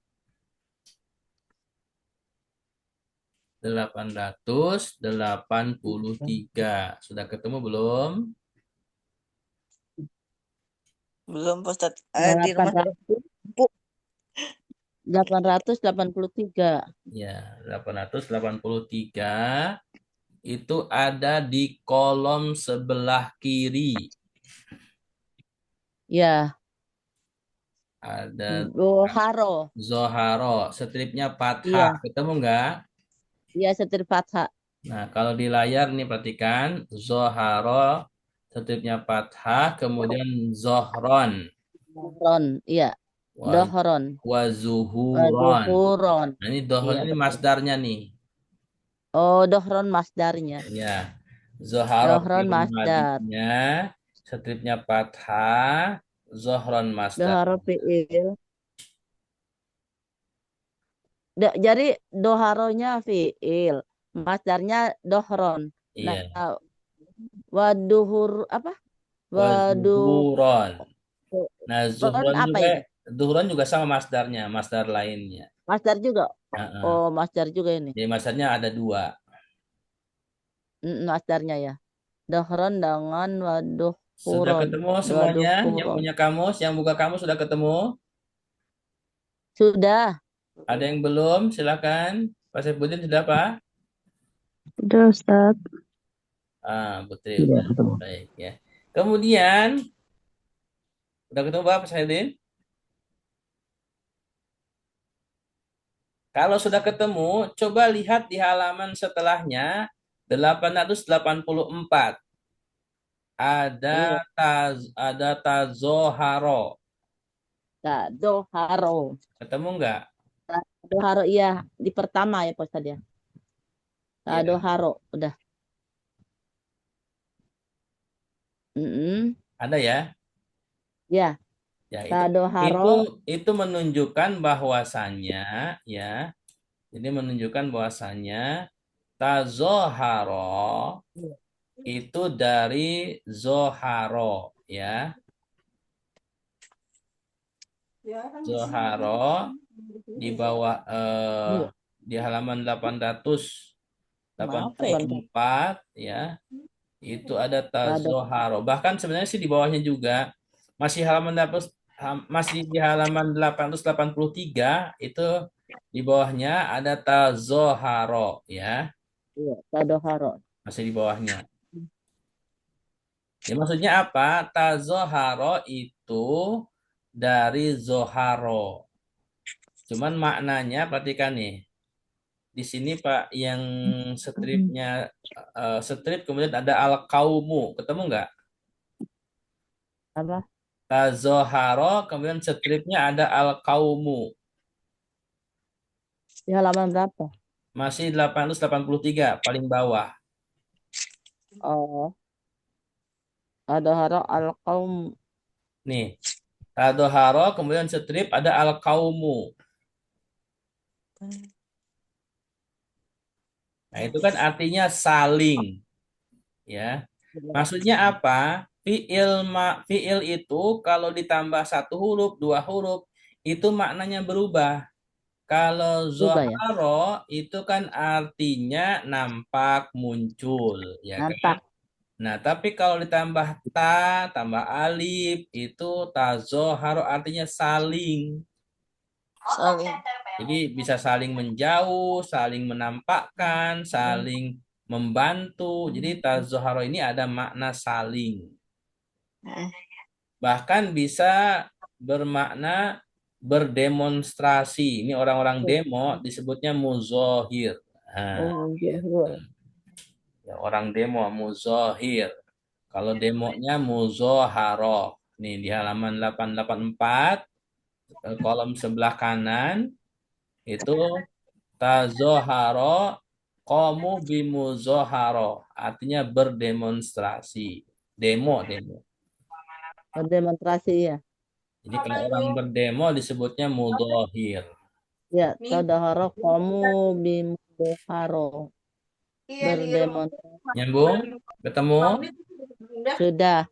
883. Sudah ketemu belum? Belum Pak Ustadz. Di rumah 800, Bu. 883. Ya, 883 itu ada di kolom sebelah kiri. Ya, Ada Doharo. Zoharo, stripnya fathah. Iya, Ketemu nggak? iya setir fathah. Nah, kalau di layar nih perhatikan Zoharo, stripnya fathah, kemudian Zohron, Dohron, iya. wa- Dohron. Wazuhuron. Waduhuron. Nah, ini Dohron Iya, ini betul. masdarnya nih. Oh, Dohron masdarnya. Ya, Zoharo Dohron fi'il masdar. madinya, stripnya fathah, Zohron masdar. Doharo fi'il. Jadi doharonya fi'il. Masdarnya dohron. Nah, Iya, waduhur apa? Waduhron Wazuhuron. Nah, apa ini? Zuhron juga sama masdarnya, masdar lainnya. Masdar juga. Heeh. Oh, masdar juga ini. Jadi masdarnya ada 2. Masdarnya ya. Dohron dengan Sudah waduhuron. ketemu semuanya yang Waduhuron. punya kamus, yang buka kamus sudah ketemu? Sudah. Ada yang belum? Silakan. Pak Saifuddin sudah, Pak? Udah Ustaz. Betul. Baik ya. Kemudian udah ketemu Pak Saidin? Kalau sudah ketemu, coba lihat di halaman setelahnya 884. Iya. Ada tazoharo. Tadoharo. Ketemu nggak? Tadoharo iya di pertama ya Pak Ustaz ya. Ya, Tadoharo udah. Mm-mm. ada ya. Ya, Ya, itu Tadoharo. menunjukkan bahwasannya ya. Jadi menunjukkan bahwasannya tazoharo itu dari zoharo ya. Zoharo di bawah Iya. di halaman Maaf ya. 884 ya. Itu ada Tado. tazoharo. Bahkan sebenarnya sih di bawahnya juga masih di halaman 883 itu di bawahnya ada tazoharo ya. Iya, Tadoharo. Masih di bawahnya. Ya maksudnya apa? Tazoharo itu dari zoharo. Cuman maknanya perhatikan nih. Di sini Pak yang stripnya strip kemudian ada al-kaumu. Ketemu nggak? Apa? Tazoharo kemudian stripnya ada al-kaumu. Di halaman berapa? Masih 883 paling bawah. Oh, Tadoharo al-qaum. Nih. Tazoharo kemudian strip ada al-kaumu. Nah, itu kan artinya saling. Ya. Maksudnya apa? Fiil itu kalau ditambah satu huruf, dua huruf, itu maknanya berubah. Kalau Berubah ya? zoharo itu kan artinya nampak, muncul, ya kan? Nampak. Nah, tapi kalau ditambah ta, tambah alif, itu tazoharo artinya saling. Saling. Jadi bisa saling menjauh, saling menampakkan, saling membantu. Jadi tazoharo ini ada makna saling. Bahkan bisa bermakna berdemonstrasi. Ini orang-orang demo disebutnya muzohir. Nah, Oh, gitu. Ya, orang demo muzohir. Kalau demonya muzoharo. Nih di halaman 884 kolom sebelah kanan itu tazoharo komu bimuzoharo. Artinya berdemonstrasi. Demo. Berdemonstrasi ya. Jadi kalau orang berdemo disebutnya mudhohir. Ya, Tadoharo kamu bimudoharo. Berdemonstrasi. Nyambung? Ketemu? Sudah.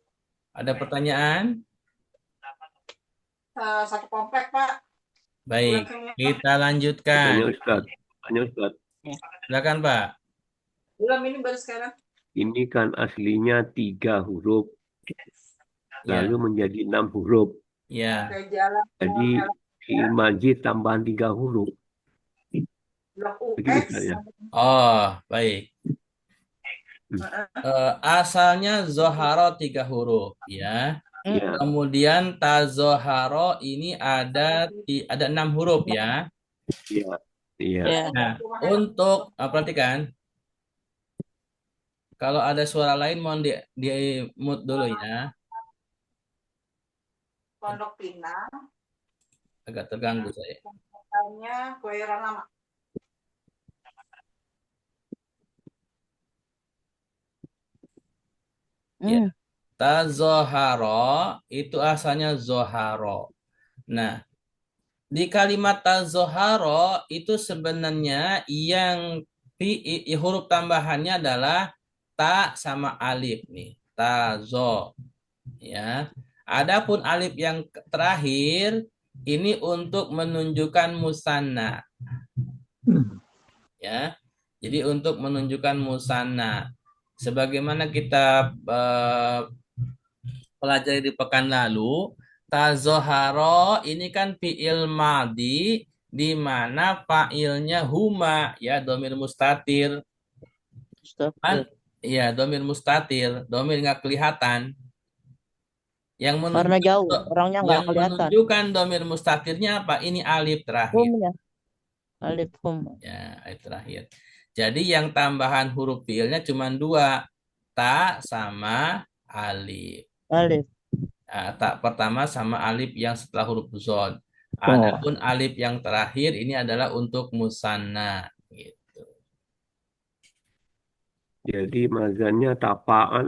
Ada pertanyaan? Satu komplek, Pak. Baik, kita Tanya lanjutkan. Ustaz. Tanya Ustaz. Silakan Pak. Belum, ini baru sekarang. Ini kan aslinya 3 huruf, Ya, lalu menjadi 6 huruf. ya. Ke jalan Jadi fi'il majid tambahan 3 huruf. Blok Begitu UX. Ustaz ya. Oh, baik. Asalnya zoharo 3 huruf, ya. Ya, Kemudian tazoharo ini ada 6 huruf, ya. ya, ya. Ya. Nah, untuk perhatikan, kalau ada suara lain mohon di mute dulu ya. Pondok Pinang. Agak terganggu saya. Katanya Koiran Lama. Ya. Tazoharo itu asalnya zoharo. Nah, di kalimat tazoharo itu sebenarnya yang huruf tambahannya adalah ta sama alif nih. Tazo. Ya. Adapun alif yang terakhir ini untuk menunjukkan musanna. Ya. Jadi untuk menunjukkan musanna. Sebagaimana kita pelajari di pekan lalu, tazoharo ini kan fi'il madi di mana fa'ilnya huma ya domir mustatir. Mustatir. Iya, domir mustatir, domir nggak kelihatan. Yang Karena menunjukkan, jauh, orangnya nggak yang kelihatan. menunjukkan domir mustatirnya apa? Ini alif terakhir. Hum ya. Alif hum. Ya, alif terakhir. Jadi yang tambahan huruf fiilnya cuma dua, ta sama alif. Alif. Nah, tak pertama sama alif yang setelah huruf zon. Oh. Adapun alif yang terakhir ini adalah untuk musanna. Gitu. Jadi mazannya tapaan.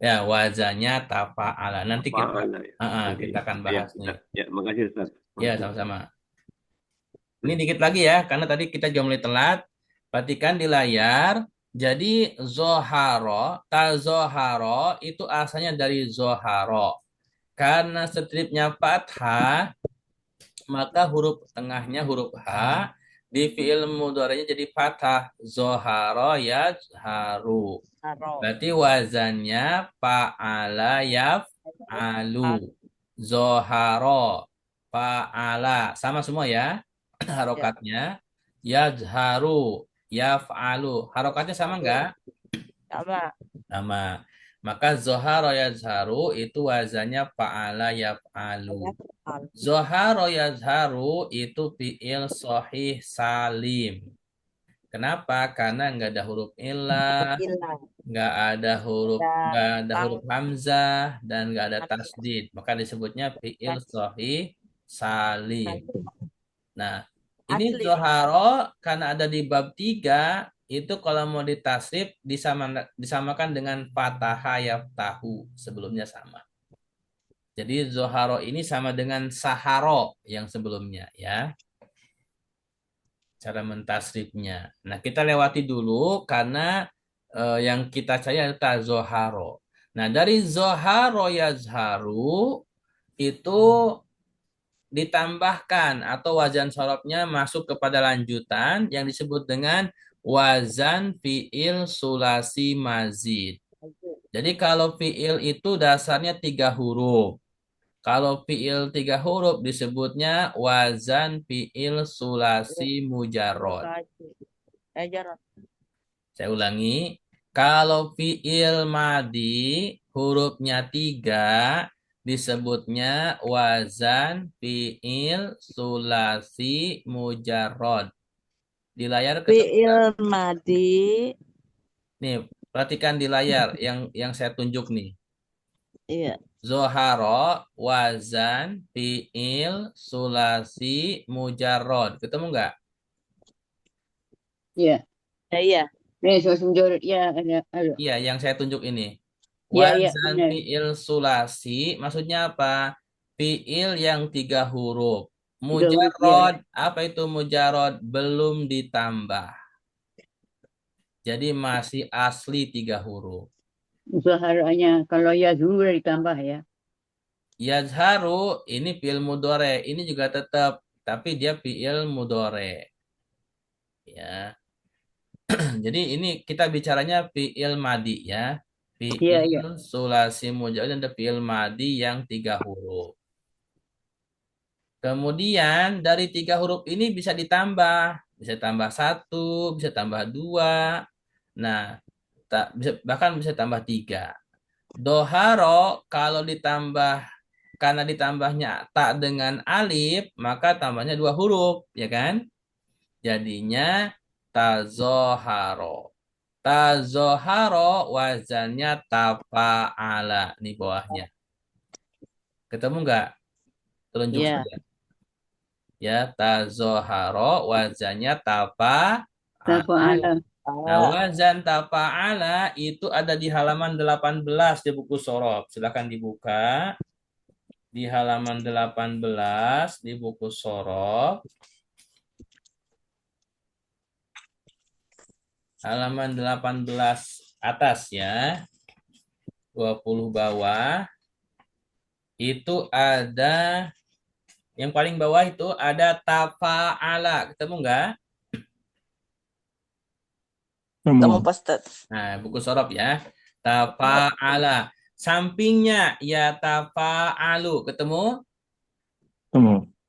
Ya, wazannya tafa'ala. Nanti kita Tapaan ya. Oke. kita akan Ya, bahas nih. ya, makasih Ustaz. Ya, sama-sama. Ini dikit lagi ya, karena tadi kita juga mulai telat. Perhatikan di layar. Jadi zoharo, tazoharo itu asalnya dari zoharo. Karena stripnya fathah, maka huruf tengahnya huruf H. Di fi'il mudhari'nya jadi fathah. Zoharo yazharu. Berarti wazannya fa'ala yaf'alu. Zoharo. Fa'ala. Sama semua ya. Harokatnya. Yazharu. Yaf'alu. Harokatnya sama enggak? Sama. Sama. Maka zoharo yazharu itu wazannya fa'ala yaf'alu. Zoharo yazharu itu fi'il sahih salim. Kenapa? Karena enggak ada huruf illah, nggak ada huruf hamzah dan nggak ada tasdid, maka disebutnya fi'il sahih salim. Nah, ini Asli. zoharo karena ada di bab 3 itu kalau mau ditasrif disamakan dengan fathah yaftahu, sebelumnya sama. Jadi zoharo ini sama dengan saharo yang sebelumnya ya. Cara mentasrifnya. Nah, kita lewati dulu karena yang kita cari adalah zoharo. Nah, dari zoharo yazharu itu ditambahkan atau wazan sorobnya masuk kepada lanjutan yang disebut dengan wazan fi'il sulasi mazid. Jadi kalau fi'il itu dasarnya 3 huruf. Kalau fi'il 3 huruf disebutnya wazan fi'il sulasi mujarrod. Saya ulangi. Kalau fi'il madi hurufnya 3 disebutnya wazan fi'il sulasi mujarrod. Di layar Fi'il madi. nih, perhatikan di layar yang saya tunjuk nih. Iya. Zoharo wazan fi'il sulasi mujarrod. Ketemu nggak? Iya. Iya. Nih, suara ya ada. Iya, yang saya tunjuk ini. Iya, Wazan benar. fi'il sulasi maksudnya apa? Fi'il yang 3 huruf. Iya. Mujarrod, apa itu mujarrod? Belum ditambah. Jadi masih asli 3 huruf. Usaharanya kalau ya zuhur ditambah ya. Yazharu ini fi'il mudhore, ini juga tetap, tapi dia fi'il mudhore. Ya. Jadi ini kita bicaranya fi'il madi ya. Iya, iya. Fi'il sulasi mujarrad dan fi'il madi yang 3 huruf. Kemudian dari 3 huruf ini bisa ditambah, bisa tambah 1, bisa tambah 2. Nah, bahkan bisa tambah 3. Doharo kalau ditambah karena ditambahnya tak dengan alif, maka tambahnya 2 huruf, ya kan? Jadinya tazoharo. Tazoharo wazannya tafa'ala. Nih bawahnya. Ketemu nggak? Telunjuk Iya. saja. Ya, tazoharo wazannya tafa'ala. Tafa'ala. Nah, wazan tafa'ala itu ada di halaman 18 di buku Shoroh. Silakan dibuka. Di halaman 18 di buku Shoroh. Halaman 18 atas ya. 20 bawah. Itu ada yang paling bawah itu ada tafa'ala. Ketemu nggak? Ketemu Pak Ustadz. Nah, buku Shoroh ya. Tafa'ala. Sampingnya ya tafa'alu. Ketemu?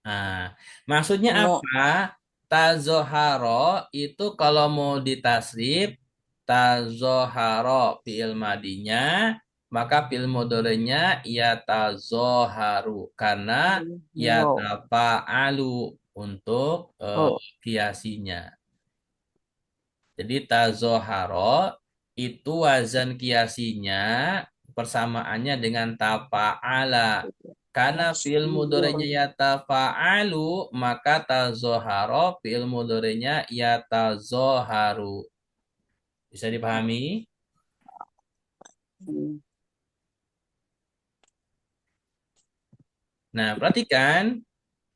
Nah, maksudnya Ketemu. apa? Tazoharo itu kalau mau ditasrif tazoharo fi'il madinya, maka fi'il mudhari'nya yatazoharu karena Oh. yatafa'alu untuk kiasinya. Jadi tazoharo itu wazan kiasinya persamaannya dengan tafa'ala. Karena fi'il mudhari'nya yatafa'alu, maka tazoharo fi'il mudhari'nya yatazoharu. Bisa dipahami? Hmm. Nah, perhatikan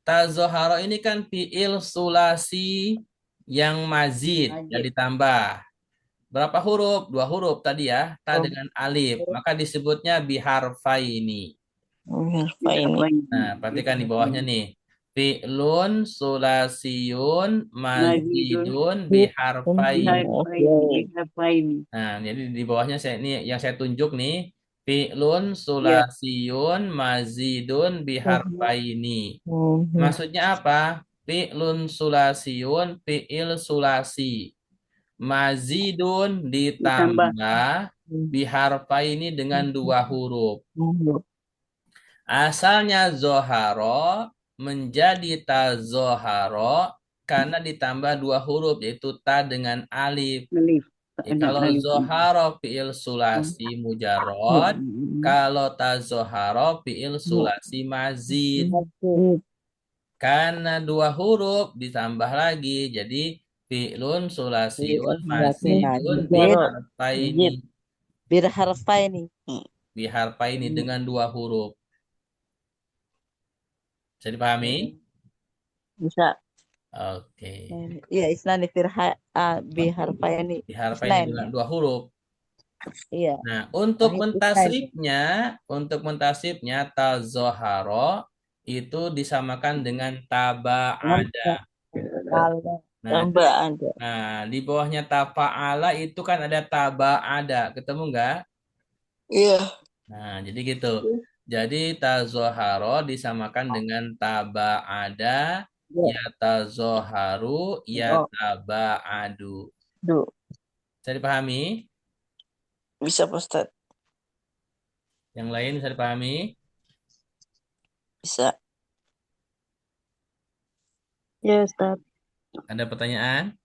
tazoharo ini kan fi'il sulasi yang mazid yang ditambah. Berapa huruf? 2 huruf tadi ya. Ta dengan alif. Maka disebutnya biharfaini. Nah, perhatikan di bawahnya nih. Fi'lun sulasiyun mazidun biharfaini. Nah, jadi di bawahnya ini yang saya tunjuk nih. Fi'lun sulasiyun mazidun biharfaini. Maksudnya apa? Fi'lun sulasiyun, fi'il sulasi. Mazidun ditambah biharfaini dengan 2 huruf. Asalnya zoharo menjadi tazoharo karena ditambah 2 huruf yaitu ta dengan alif. Kalau zoharo fi'il sulasi mujarrad, kalau tazoharo fi'il sulasi mazid. Karena 2 huruf ditambah lagi jadi fi'lun sulasiyun mazidun biharfaini. Biharfaini dengan 2 huruf. Bisa dipahami? Bisa. Oke. Iya, istilahnya biharfaini. Biharfaini dengan 2 huruf. Iya. Nah, untuk mentasrifnya tazoharo itu disamakan dengan taba'ada. Nah, di bawahnya tafa'ala itu kan ada taba'ada. Ketemu enggak? Iya. Nah, jadi gitu. Jadi tazoharo disamakan dengan taba'ada, yatazoharu, yataba'adu. Bisa dipahami? Bisa, Pak Ustadz. Yang lain bisa dipahami? Bisa. Ya, Ustaz. Ada pertanyaan?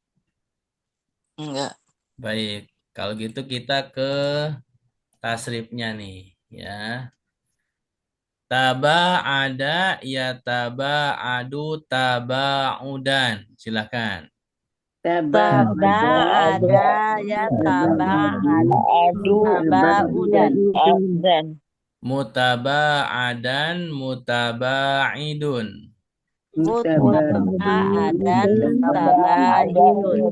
Enggak. Baik, kalau gitu kita ke tasrifnya nih, ya. Taba'ada, yataba'adu, taba'udan. Silakan. Taba'ada ya taba'adu taba'udan. Mutaba'adan, mutaba'idun. Mutaba'adan mutaba'idun.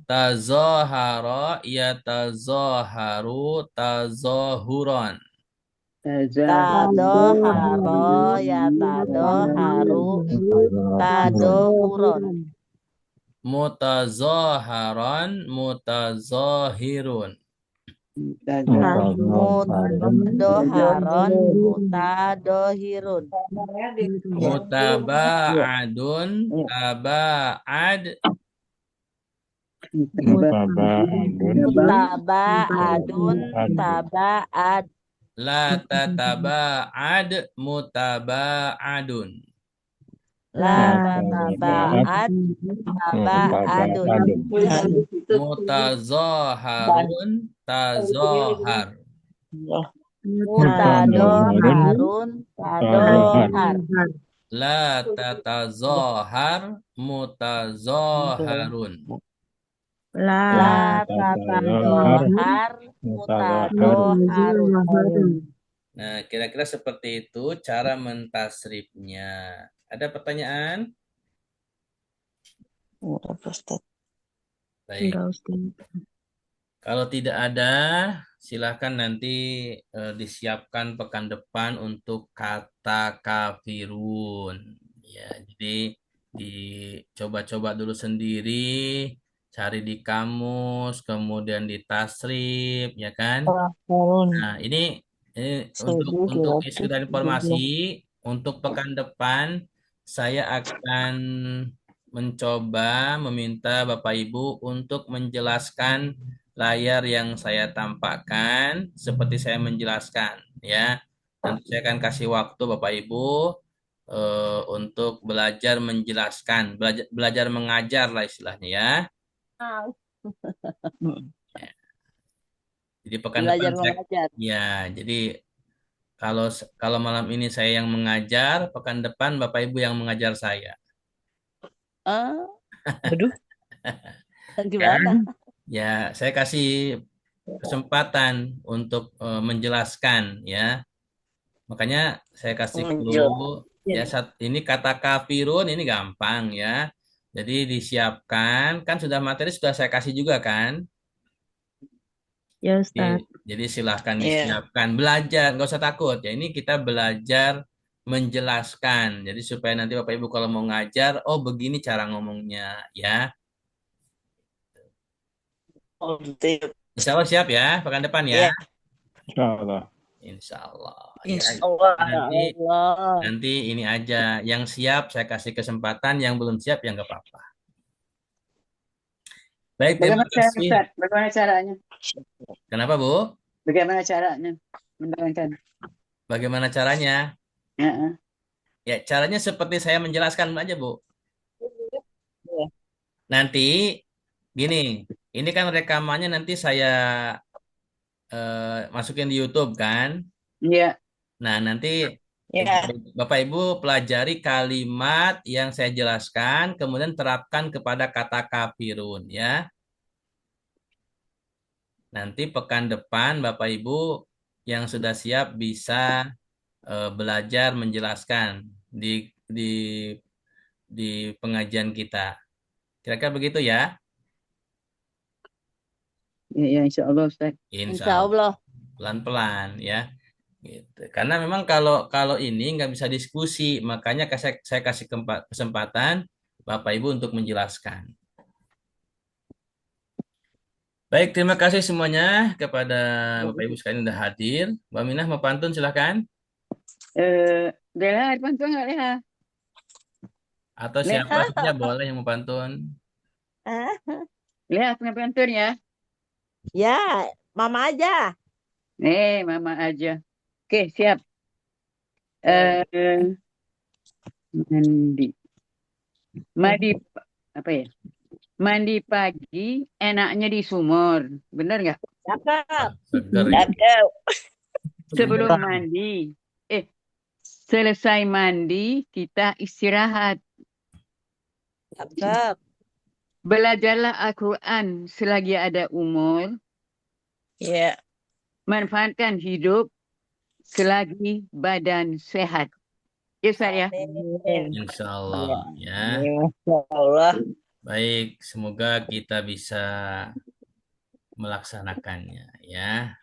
Tazohara, yatazoharu, tazohuron. Tadoharo ya tadoharu tadohuron. Mutazoharon, mutazohirun. Mudoharon mutadohirun. Mutaba'adun, taba'ad. Mutaba'adun taba'ad. La tataba'ad, mutaba'adun. La tataba'ad taba'adun. Mutazoharun, tazohar. Mutadoharun tadohar. La tatazohar, mutazoharun. La tatadohar mutadoharun. Nah, kira-kira seperti itu cara mentasrifnya. Ada pertanyaan? Baik. Kalau tidak ada, silahkan nanti disiapkan pekan depan untuk kata kafirun. Ya, jadi dicoba-coba dulu sendiri, cari di kamus, kemudian di tasrif, ya kan? Nah, ini untuk sekedar informasi, untuk pekan depan saya akan mencoba meminta Bapak Ibu untuk menjelaskan layar yang saya tampakkan seperti saya menjelaskan ya. Nanti saya akan kasih waktu Bapak Ibu untuk belajar menjelaskan, belajar mengajar lah istilahnya ya. Jadi pekan depan Belajar saya mengajar. ya, jadi kalau kalau malam ini saya yang mengajar, pekan depan Bapak Ibu yang mengajar saya. Ah, Aduh. Ya, gimana? ya saya kasih kesempatan untuk menjelaskan ya. Makanya saya kasih clue ya ini kata kafirun ini gampang ya. Jadi disiapkan kan sudah materi sudah saya kasih juga kan. Ya Jadi, Ustaz. jadi silahkan Iya. disiapkan belajar nggak usah takut ya ini kita belajar menjelaskan. Jadi supaya nanti Bapak Ibu kalau mau ngajar oh begini cara ngomongnya ya. Oh, gitu. Insya Allah siap ya pekan depan ya. Iya. Insyaallah. Insya Allah ya. Insya Allah. Ya Nanti Allah. nanti ini aja yang siap saya kasih kesempatan, yang belum siap ya nggak apa-apa. Baik, terima Bagaimana cara kasih. Ustaz? Bagaimana caranya? Kenapa Bu? Bagaimana caranya menerangkan? Bagaimana caranya? Ya. Ya caranya seperti saya menjelaskan aja Bu. Iya. Nanti gini, ini kan rekamannya nanti saya masukin di YouTube kan. Iya. Nah nanti Ya. Bapak Ibu pelajari kalimat yang saya jelaskan, kemudian terapkan kepada kata kafirun ya. Nanti pekan depan Bapak Ibu yang sudah siap bisa belajar menjelaskan di pengajian kita. Kira-kira begitu ya? Ya, insya Allah Ustaz. Insya Insya Allah. Allah. Pelan-pelan ya. Gitu. Karena memang kalau ini nggak bisa diskusi, makanya saya kasih kesempatan Bapak Ibu untuk menjelaskan. Baik, terima kasih semuanya kepada Bapak Ibu sekalian yang sudah hadir. Mbak Minah mau pantun silahkan. Leha, ada pantun nggak Leha? Atau Leha. siapa saja boleh yang mau pantun. Leha punya pantun ya? Ya, Mama aja. Mama aja. Oke, siap. Mandi. Mandi apa ya? Mandi pagi enaknya di sumur. Benar nggak? Cakep. Seger ya. Cakep. Sebelum mandi. Selesai mandi kita istirahat. Cakep. Belajarlah Al-Quran selagi ada umur. Iya. Manfaatkan hidup selagi badan sehat. Ya Ustaz ya? Amin. Insya Allah ya. Masya Allah. Baik, semoga kita bisa melaksanakannya ya.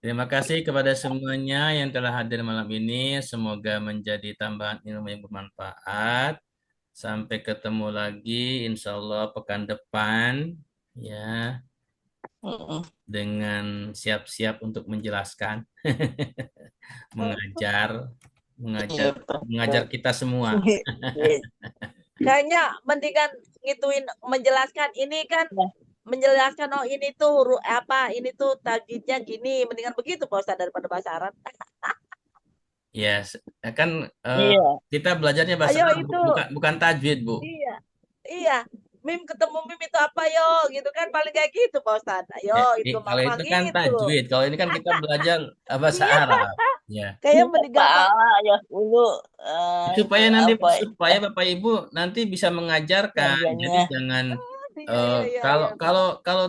Terima kasih kepada semuanya yang telah hadir malam ini. Semoga menjadi tambahan ilmu yang bermanfaat. Sampai ketemu lagi, insya Allah pekan depan ya, dengan siap-siap untuk menjelaskan, mengajar kita semua. Kayaknya mendingan ngituin menjelaskan ini kan menjelaskan oh ini tuh huruf apa ini tuh tajwidnya gini mendingan begitu Pak Ustadz daripada bahasa Arab. Yes, kan Iya. kita belajarnya bahasa Ayo Arab, itu. bukan tajwid Bu. Iya. Mim ketemu Mim itu apa yo gitu kan paling kayak gitu Pak Ustadz. Ayo itu Kalau mama itu kan gitu. tajwid, kalau ini kan kita belajar bahasa Iya. Arab. Ya. Kayak mending gampang. Ya dulu. Supaya nanti apa, supaya Bapak Ibu nanti bisa mengajarkan. Jadi Kerjanya. jangan Iya. kalau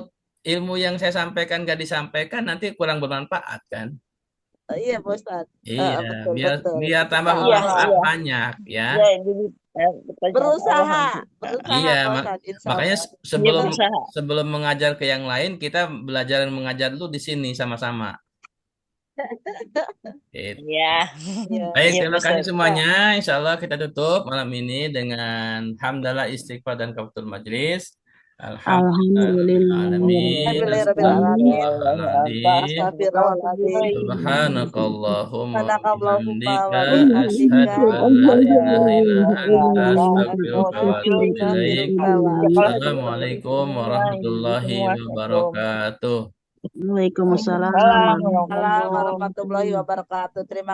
ilmu yang saya sampaikan nggak disampaikan nanti kurang bermanfaat kan. Iya Pak Ustadz. Iya, Betul. biar tambah Iya, bermanfaat iya. banyak ya. Ya, jadi Berusaha Iya, Pak Ustadz, insya makanya Allah. sebelum mengajar ke yang lain kita belajar dan mengajar dulu di sini sama-sama. Gitu. Iya. Baik, Iya, terima kasih Ustaz. semuanya. Insya Allah kita tutup malam ini dengan hamdalah istighfar dan kafaratul majlis. Alhamdulillahirrahmanirrahim. Alhamdulillahirrahmanirrahim. Astagfirullahaladzim. Astagfirullahaladzim. Subhanakallahumma wa Subhanakallahumma bihamdika wa bihamdika. asyhadu an la ilaha illa anta astaghfiruka wa atubu ilaik. Astaghfiruka wa atubu Assalamualaikum warahmatullahi wabarakatuh. Waalaikumsalam. Waalaikumsalam warahmatullahi wabarakatuh. Terima